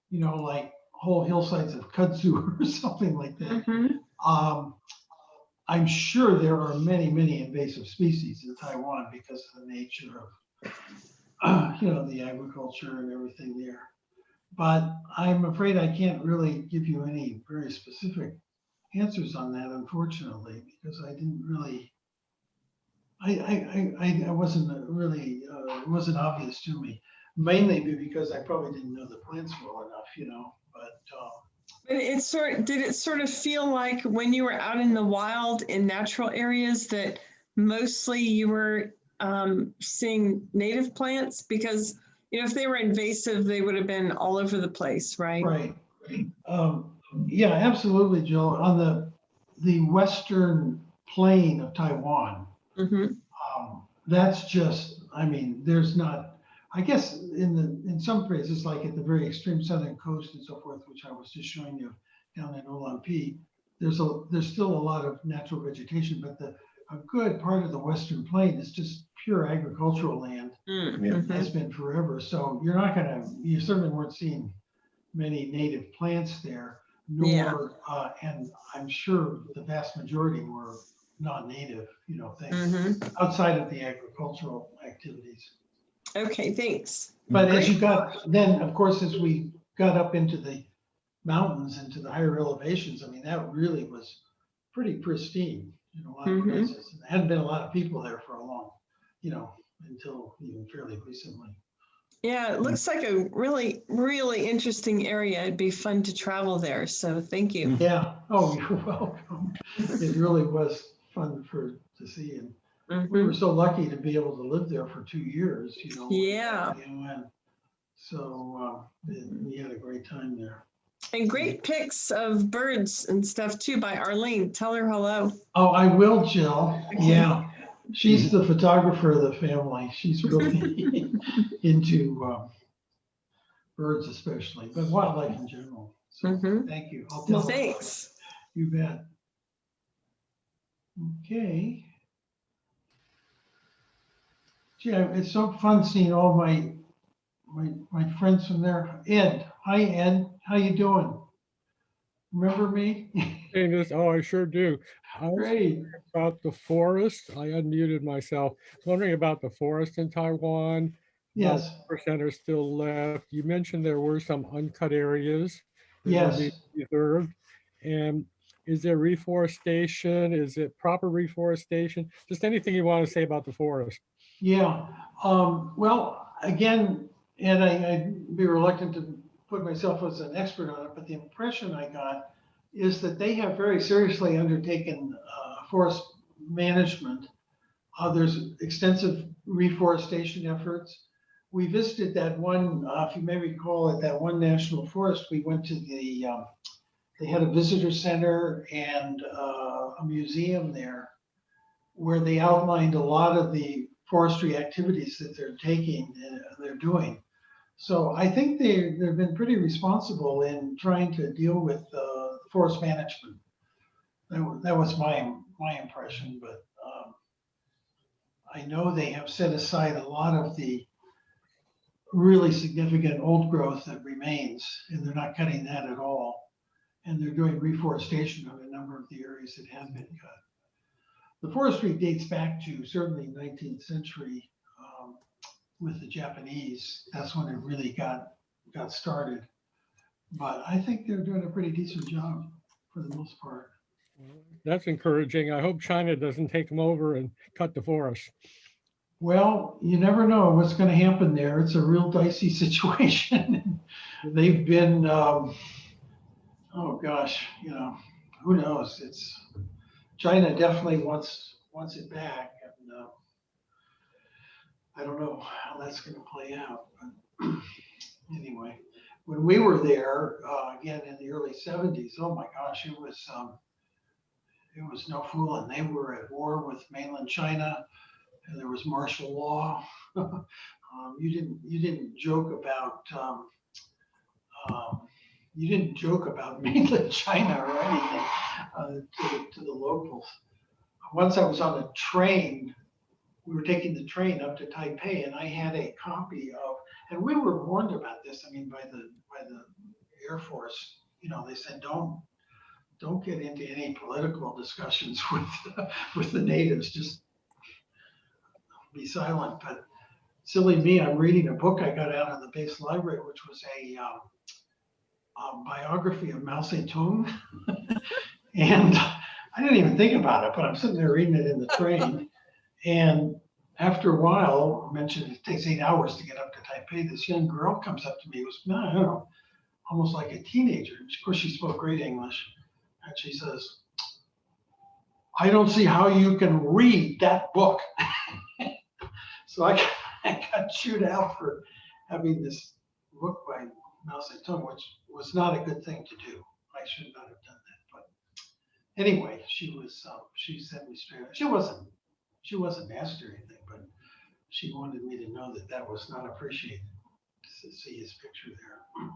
you know, like whole hillsides of kudzu or something like that. Mm-hmm. I'm sure there are many, many invasive species in Taiwan because of the nature of, you know, the agriculture and everything there. But I'm afraid I can't really give you any very specific answers on that, unfortunately, because I didn't really, I wasn't really, it wasn't obvious to me, mainly because I probably didn't know the plants well enough, you know, but. But did it sort of feel like when you were out in the wild in natural areas that mostly you were seeing native plants? Because, you know, if they were invasive, they would have been all over the place, right? Right. Yeah, absolutely, Jill. On the western plain of Taiwan, Mm-hmm. that's just, I mean, there's not, I guess in some places, like at the very extreme southern coast and so forth, which I was just showing you down in Olampi, there's still a lot of natural vegetation, but a good part of the western plain is just pure agricultural land. Mm-hmm. Has been forever. So you certainly weren't seeing many native plants there, nor, and I'm sure the vast majority were non-native, you know, things outside of the agricultural activities. Okay, thanks. But as you then of course, as we got up into the mountains, into the higher elevations, I mean, that really was pretty pristine in a lot of places. And there hadn't been a lot of people there for a long, you know, until even fairly recently. Yeah, it looks like a really, really interesting area. It'd be fun to travel there. So thank you. Yeah. Oh, you're welcome. It really was fun to see. And we were so lucky to be able to live there for 2 years, you know. Yeah. And so we had a great time there. And great pics of birds and stuff too by Arlene. Tell her hello. Oh, I will, Jill. Okay. Yeah. She's the photographer of the family. She's really into birds especially, but wildlife in general. So thank you. I'll tell her. Thanks. You bet. Okay. Gee, it's so fun seeing all my friends from there. Ed, hi Ed, how you doing? Remember me? Genus, oh, I sure do. I was Great. about the forest. I unmuted myself. I was wondering about the forest in Taiwan. Yes. About what % are still left? You mentioned there were some uncut areas that Yes. will be preserved. And is there reforestation? Is it proper reforestation? Just anything you want to say about the forest. Yeah. Well, again, and I'd be reluctant to put myself as an expert on it, but the impression I got is that they have very seriously undertaken forest management. There's extensive reforestation efforts. We visited that one, if you may recall, at that one national forest, we went to they had a visitor center and a museum there where they outlined a lot of the forestry activities that they're doing. So I think they've been pretty responsible in trying to deal with forest management. That was my impression, but I know they have set aside a lot of the really significant old growth that remains, and they're not cutting that at all. And they're doing reforestation of a number of the areas that have been cut. The forestry dates back to certainly 19th century with the Japanese. That's when it really got started. But I think they're doing a pretty decent job for the most part. That's encouraging. I hope China doesn't take them over and cut the forest. Well, you never know what's going to happen there. It's a real dicey situation. They've been, oh gosh, who knows? China definitely wants it back, and I don't know how that's going to play out. But anyway, when we were there again in the early '70s, oh my gosh, it was no fooling. They were at war with mainland China, and there was martial law. You didn't joke about mainland China or anything to the locals. Once I was on a train. We were taking the train up to Taipei, and I had a copy of, and we were warned about this. I mean, by the Air Force, they said don't get into any political discussions with the natives. Just be silent. But silly me, I'm reading a book I got out of the base library, which was a biography of Mao Zedong, and I didn't even think about it. But I'm sitting there reading it in the train. And after a while, I mentioned it takes 8 hours to get up to Taipei. This young girl comes up to me, was, I don't know, almost like a teenager. Of course, she spoke great English. And she says, I don't see how you can read that book. So I got chewed out for having this book by Mao Zedong, which was not a good thing to do. I should not have done that. But anyway, she sent me straight. She wasn't nasty or anything, but she wanted me to know that was not appreciated, to see his picture there.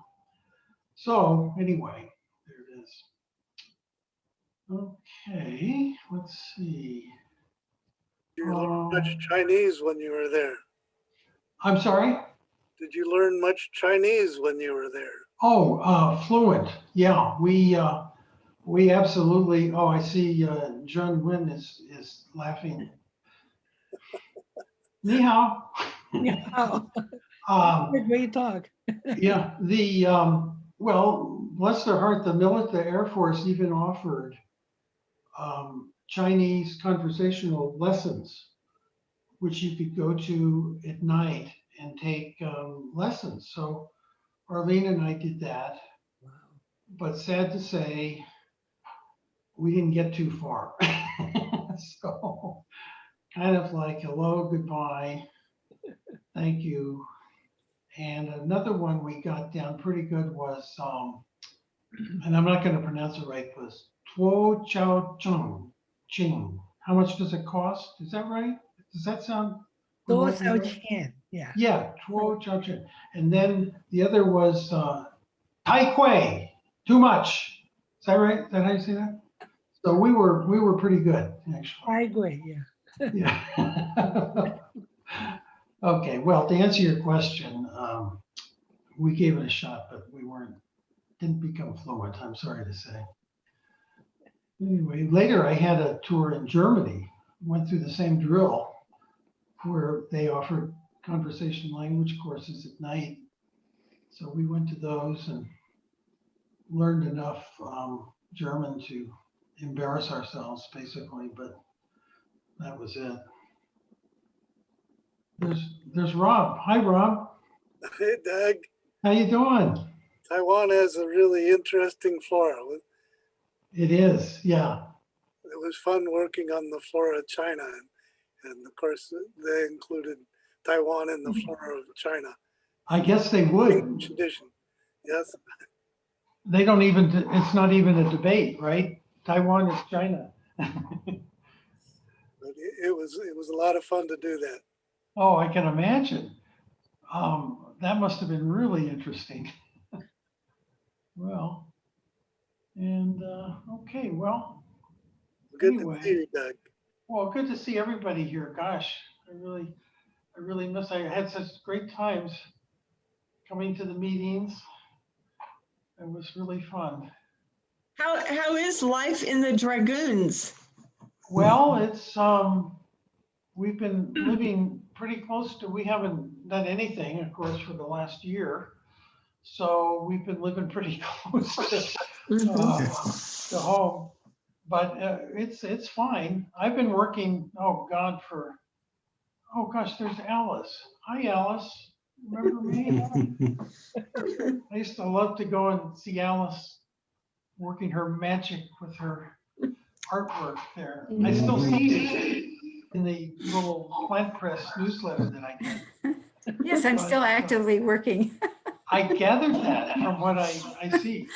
So anyway, there it is. Okay, let's see. You learned much Chinese when you were there? I'm sorry? Did you learn much Chinese when you were there? Oh, fluent. Yeah, we absolutely. Oh, I see. John Wynn is laughing. Ni hao. Yeah. Great talk. Yeah, well, bless their heart, the Air Force even offered Chinese conversational lessons, which you could go to at night and take lessons. So Arlene and I did that, Wow. but sad to say, we didn't get too far. So kind of like, hello, goodbye, thank you. And another one we got down pretty good was, and I'm not going to pronounce it right, was Tuo Chao Ching. How much does it cost? Is that right? Does that sound? Those remotely are right? Chan. Yeah. Yeah, Tuo Chao Ching. And then the other was Tai Kwei. Too much. Is that right? Is that how you say that? So we were pretty good, actually. I agree. Yeah. Yeah. Okay, well, to answer your question, we gave it a shot, but we didn't become fluent, I'm sorry to say. Anyway, later I had a tour in Germany, went through the same drill where they offered conversation language courses at night. So we went to those and learned enough German to embarrass ourselves, basically, but that was it. There's Rob. Hi, Rob. Hey, Doug. How you doing? Taiwan has a really interesting flora. It is, yeah. It was fun working on the flora of China. And of course, they included Taiwan in the flora of China. I guess they would. English edition. Yes. They don't even, it's not even a debate, right? Taiwan is China. But it was a lot of fun to do that. Oh, I can imagine. That must have been really interesting. Well, and okay, well. Good anyway, to see you, Doug. Well, good to see everybody here. Gosh, I really miss. I had such great times coming to the meetings. It was really fun. How is life in the Dragoons? Well, it's we've been living pretty close to. We haven't done anything, of course, for the last year. So we've been living pretty close to home, but it's fine. I've been working, oh God, for Oh gosh, there's Alice. Hi, Alice. Remember me? I used to love to go and see Alice working her magic with her artwork there. I still see it in the little plant press newsletter that I get. Yes, I'm still But, actively working. I gathered that from what I see.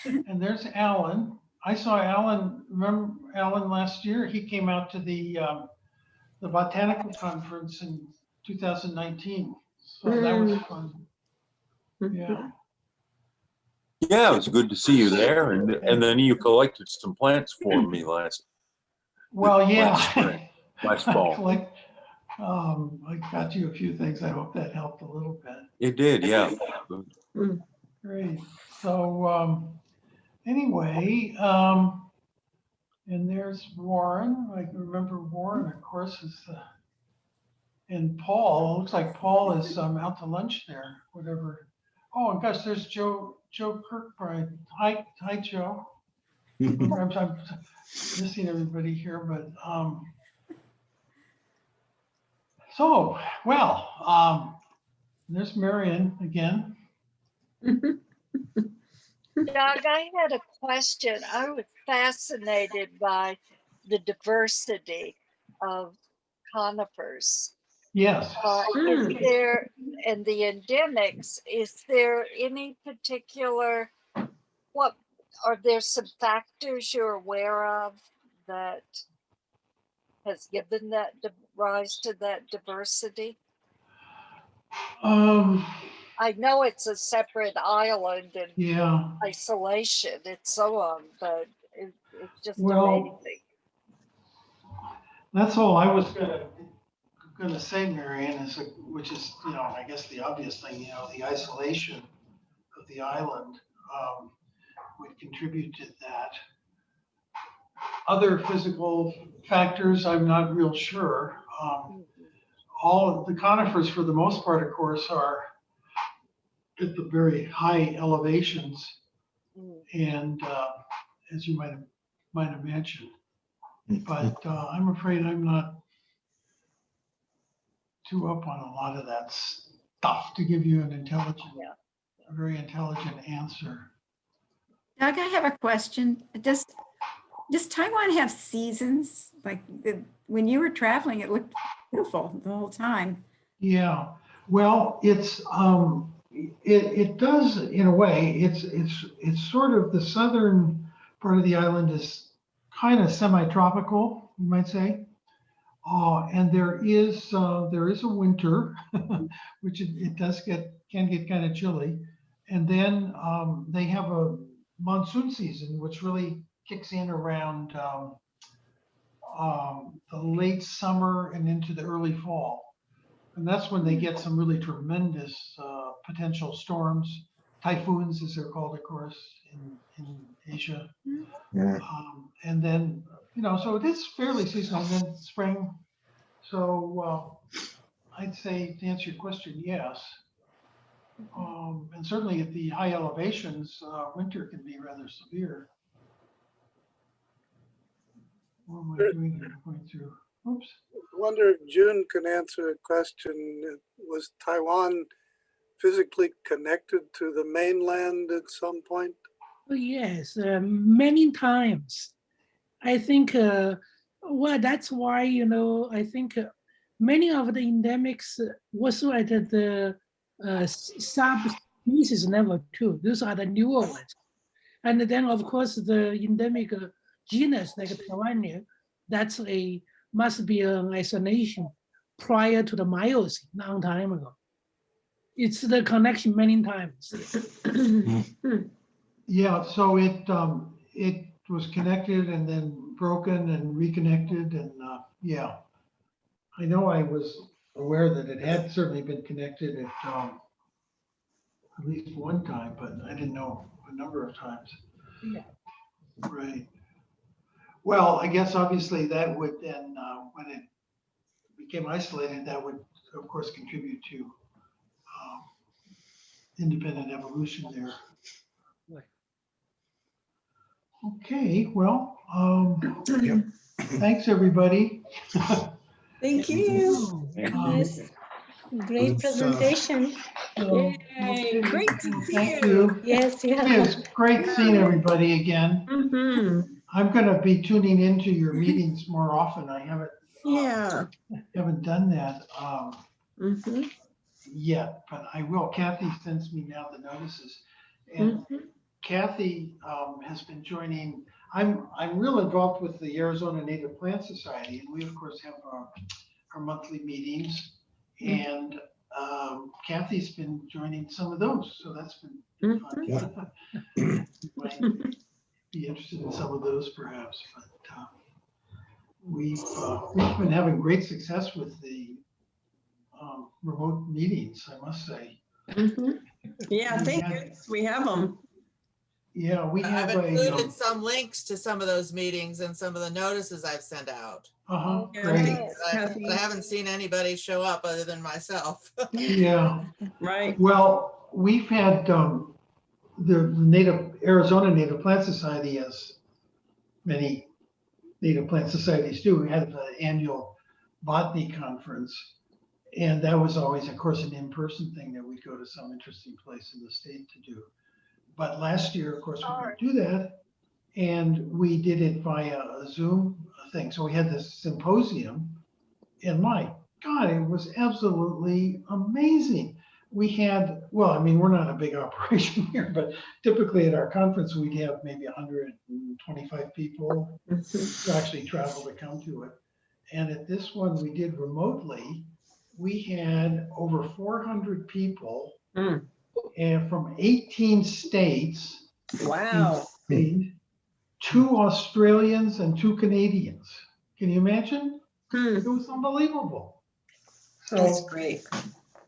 And there's Alan. I saw Alan, remember Alan last year? He came out to the Botanical Conference in 2019. So that was fun. Yeah. Yeah, it was good to see you there. And then you collected some plants for me Well, yeah. last fall. I got you a few things. I hope that helped a little bit. It did, yeah. Great. So anyway, and there's Warren. I remember Warren, of course, is and Paul. It looks like Paul is out to lunch there, whatever. Oh, and gosh, there's Joe Kirkbride. Hi, Joe. I'm missing everybody here, but so well, there's Marion again. Doug, I had a question. I was fascinated by the diversity of conifers. Yes. Is there, and the endemics, is there any particular, what, are there some factors you're aware of that has given that rise to that diversity? I know it's a separate island and Yeah. isolation and so on, but it's just Well, amazing. that's all I was gonna say, Marion, which is, I guess the obvious thing, the isolation of the island would contribute to that. Other physical factors, I'm not real sure. All of the conifers, for the most part, of course, are at the very high elevations, and as you might imagine. But I'm afraid I'm not too up on a lot of that stuff to give you a very intelligent answer. Doug, I have a question. Does Taiwan have seasons? Like when you were traveling, it looked beautiful the whole time. Yeah, well, it's it does in a way. It's sort of the southern part of the island is kind of semi-tropical, you might say. And there is a winter, which it can get kind of chilly, and then they have a monsoon season, which really kicks in around the late summer and into the early fall. And that's when they get some really tremendous potential storms, typhoons, as they're called, of course, in Asia. And then, so it is fairly seasonal. And then spring. So I'd say, to answer your question, yes. And certainly at the high elevations, winter can be rather severe. What am I doing here? Going through. Oops. I wonder if June can answer a question. Was Taiwan physically connected to the mainland at some point? Oh, yes, many times. I think, well, that's why, I think many of the endemics also at the subspecies level too. Those are the newer ones. And then, of course, the endemic genus like Taiwan, must be an isolation prior to the Miocene, long time ago. It's the connection many times. Yeah, so it was connected and then broken and reconnected, and yeah, I know I was aware that it had certainly been connected at least one time, but I didn't know a number of times. Yeah. Right. Well, I guess obviously that would then, when it became isolated, that would of course contribute to independent evolution there. Right. Okay, well, thanks everybody. Thank you. Yes, great Good stuff. presentation. So, Yay, great to see thank you. you. Yes, yeah. It's great seeing everybody again. Mhm. I'm going to be tuning into your meetings more often. I Yeah. haven't done that Mhm. yet, but I will. Kathy sends me now the notices. And Mhm. Kathy has been joining. I'm real involved with the Arizona Native Plant Society, and we of course have our monthly meetings. And Kathy's been joining some of those, so that's been fun. Might be interested in some of those perhaps, but we've been having great success with the remote meetings, I must say. Mhm. Yeah, We thank had- goodness we have them. Yeah, we have I've a. included some links to some of those meetings and some of the notices I've sent out. Yeah, Great. thanks, Kathy. But I haven't seen anybody show up other than myself. Yeah. Right. Well, we've had the Arizona Native Plant Society, as many Native Plant Societies do, we had the annual botany conference. And that was always, of course, an in-person thing that we'd go to some interesting place in the state to do. But last year, of course, we could do that. And we did it via a Zoom thing. So we had this symposium. And my God, it was absolutely amazing. We had, well, I mean, we're not a big operation here, but typically at our conference, we'd have maybe 125 people who actually travel to come to it. And at this one we did remotely, we had over 400 people and from 18 states. Wow. including 2 Australians and 2 Canadians. Can you imagine? It was unbelievable. That's So great.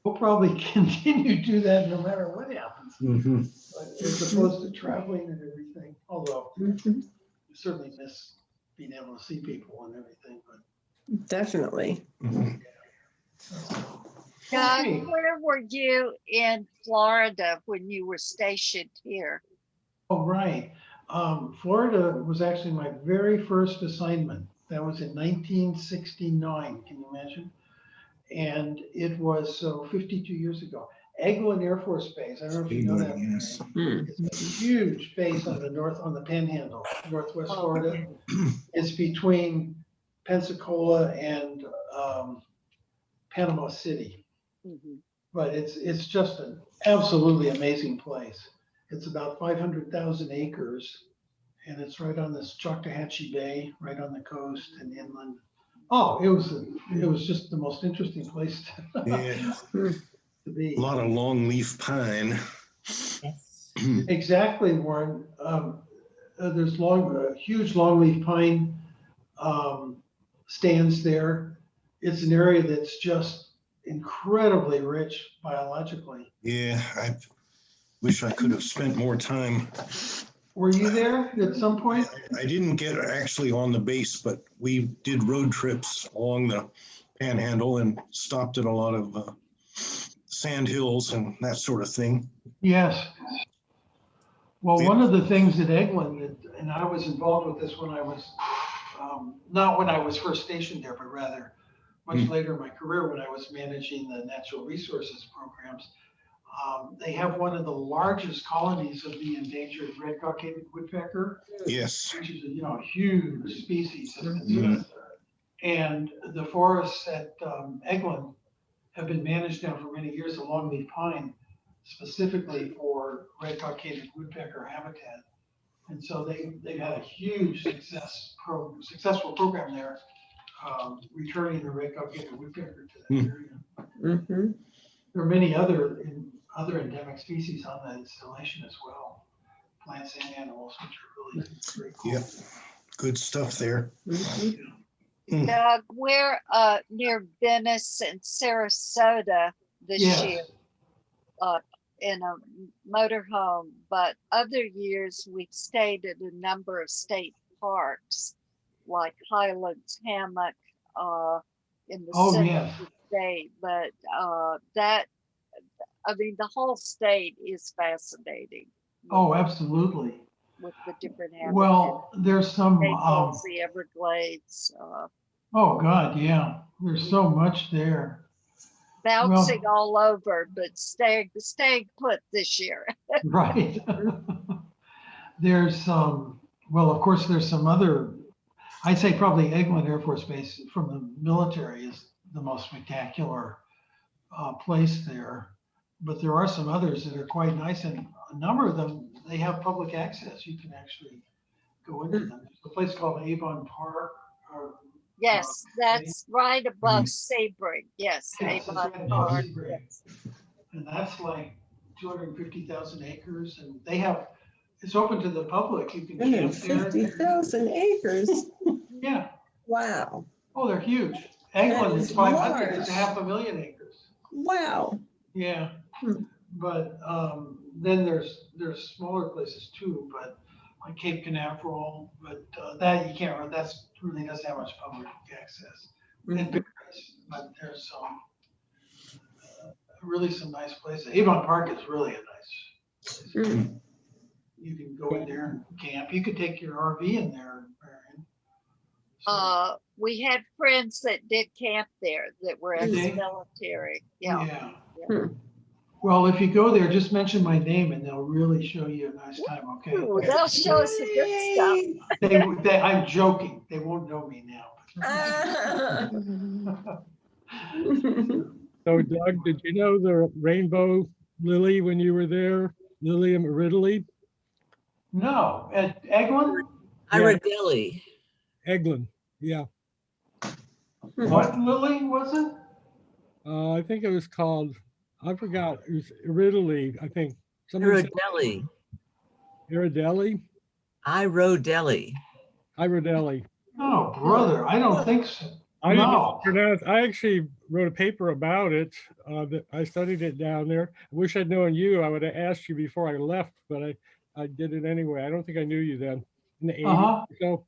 we'll probably continue to do that no matter what happens. Mhm. But as opposed to traveling and everything, although you certainly miss being able to see people and everything, but Definitely. Doug, okay. where were you in Florida when you were stationed here? Oh, right. Florida was actually my very first assignment. That was in 1969. Can you imagine? And it was 52 years ago. Eglin Air Force Base. I don't know if you know that. Yes. It's a huge base on the Panhandle, Northwest Oh, Florida. It's between Pensacola and Panama City. mhm. But it's just an absolutely amazing place. It's about 500,000 acres, and it's right on this Choctawhatchee Bay, right on the coast and inland. Oh, it was just the most interesting place Yeah, to be. a lot of longleaf pine. Exactly, Warren. There's huge longleaf pine stands there. It's an area that's just incredibly rich biologically. Yeah, I wish I could have spent more time. Were you there at some point? I didn't get actually on the base, but we did road trips along the Panhandle and stopped at a lot of sand hills and that sort of thing. Yes. Well, one of the things at Eglin, and I was involved with this when I was, not when I was first stationed there, but rather much later in my career when I was managing the natural resources programs. They have one of the largest colonies of the endangered red cockaded woodpecker. Yes. Which is a huge species. And the forests at Eglin have been managed now for many years along the pine, specifically for red cockaded woodpecker habitat. And so they've had a huge successful program there, returning the red cockaded woodpecker to that area. There are many other endemic species on that installation as well, plants and animals, which are really very cool. Yep, good stuff there. Doug, we're near Venice and Sarasota this year in a motorhome, but other years we've stayed at a number of state parks like Highlands Hammock in the center of the state. But the whole state is fascinating. Oh, absolutely. With the different habitats. Well, there's some the Everglades. Oh, God, yeah. There's so much there. Bouncing all over, but staying put this year. Right. There's well, of course, there's some other, I'd say probably Eglin Air Force Base from the military is the most spectacular place there. But there are some others that are quite nice, and a number of them, they have public access. You can actually go into them. There's a place called Avon Park. Or, Yes, that's right above Sebring. Yes, yes, it's Avon right above Park. Sebring. Yes. And that's like 250,000 acres, and they have, it's open to the public. You can camp there. 50,000 acres. Yeah. Wow. Oh, they're huge. That Eglin is is 500, it's large. 500,000 acres. Wow. Yeah. Hmm. But then there's smaller places too, but like Cape Canaveral, but that you can't, that's really doesn't have much public access. It varies, but there's really some nice places. Avon Park is really a nice place. Mm. You can go in there and camp. You could take your RV in there, Marion. So, We had friends that did camp there that were Did they? ex-military. Yeah. yeah. Well, if you go there, just mention my name and they'll really show you a nice time, okay? Ooh, they'll show us the good stuff. I'm joking. They won't know me now. So Doug, did you know the rainbow lily when you were there? Lilium Ridley? No, at Eglin? Irideli. Eglin, yeah. What lily was it? I think it was called, I forgot, it was Ridley, I think. Irideli. Irideli? Irodeli. Irideli. Oh, brother, I don't think so. I didn't No. pronounce. I actually wrote a paper about it. I studied it down there. I wish I'd known you. I would have asked you before I left, but I did it anyway. I don't think I knew you then in the 80s. So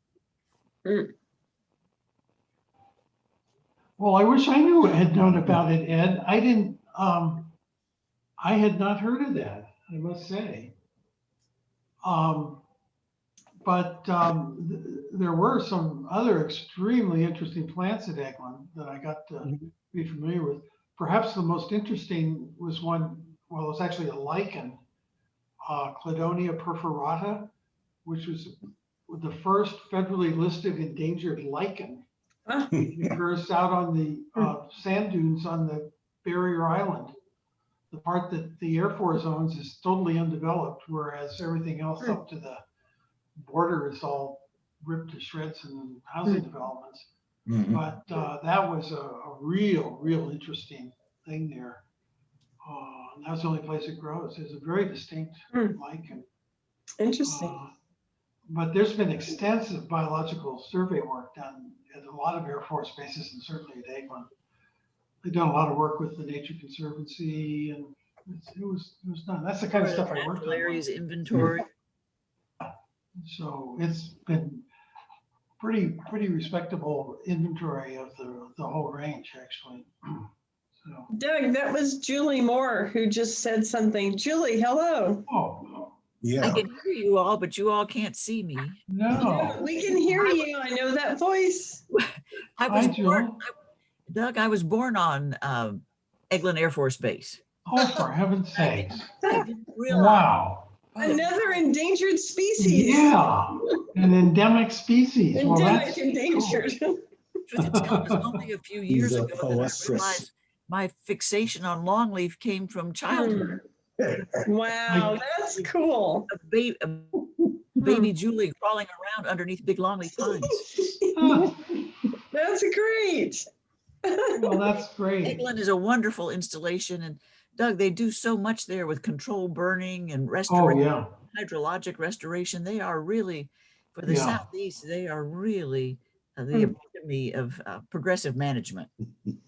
Well, I wish I knew, had known about it, Ed. I didn't, I had not heard of that, I must say. But there were some other extremely interesting plants at Eglin that I got to be familiar with. Perhaps the most interesting was one, well, it was actually a lichen, Cladonia perferata, which was the first federally listed endangered lichen. It occurs out on the sand dunes on the barrier island. The part that the Air Force owns is totally undeveloped, whereas everything else up to the border is all ripped to shreds and housing developments. But that was a real interesting thing there. And that's the only place it grows. It's a very distinct lichen. Interesting. But there's been extensive biological survey work done at a lot of Air Force bases and certainly at Eglin. They've done a lot of work with the Nature Conservancy, and it was done. That's the kind of stuff I worked on. Areas inventory. So it's been pretty respectable inventory of the whole range, actually. So. Doug, that was Julie Moore who just said something. Julie, hello. Oh, Yeah. I can hear you all, but you all can't see me. no. We can hear you. I know that voice. I was Hi, Julie. Doug, I was born on Eglin Air Force Base. Oh, for heaven's sakes. I didn't realize. Wow. Another endangered species. Yeah, an endemic species. Well, Endemic, that's endangered. Truth to tell, it was only a few years He's a ago that I Phoestrus. realized my fixation on longleaf came from childhood. Wow, that's cool. A baby Julie crawling around underneath big longleaf pines. That's great. Well, that's great. Eglin is a wonderful installation, and Doug, they do so much there with control burning and restoration, Oh, yeah. hydrologic restoration. They are really, for the Yeah. Southeast, they are really the epitome of progressive management.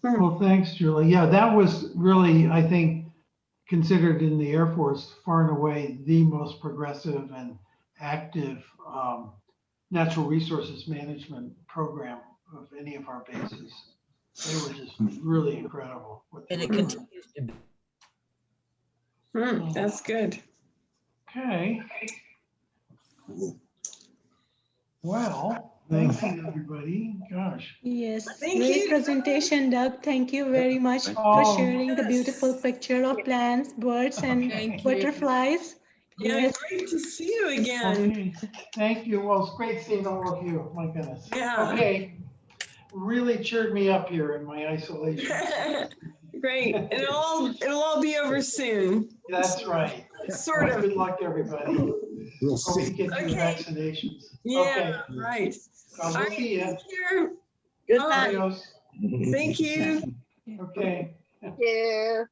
Well, thanks, Julie. Yeah, that was really, I think, considered in the Air Force far and away the most progressive and active natural resources management program of any of our bases. They were just really incredible. And it continues to be. That's good. Okay. Well, Thank you, everybody. Gosh. Yes, Thank great you. presentation, Doug. Thank you very much Thank for you. sharing the beautiful picture of plants, birds, and Thank you. butterflies. Yeah, Yes, great to see you again. Okay, thank you. Well, it's great seeing all of you. My goodness. Yeah. Okay. Really cheered me up here in my isolation. Great. It'll all be over soon. That's right. Sort of. Good luck, everybody. We'll Hope you see. get your Okay. vaccinations. Yeah, Okay. right. Well, All we'll right, see you. take care. Good Bye. night. Adios. Thank you. Okay. Yeah.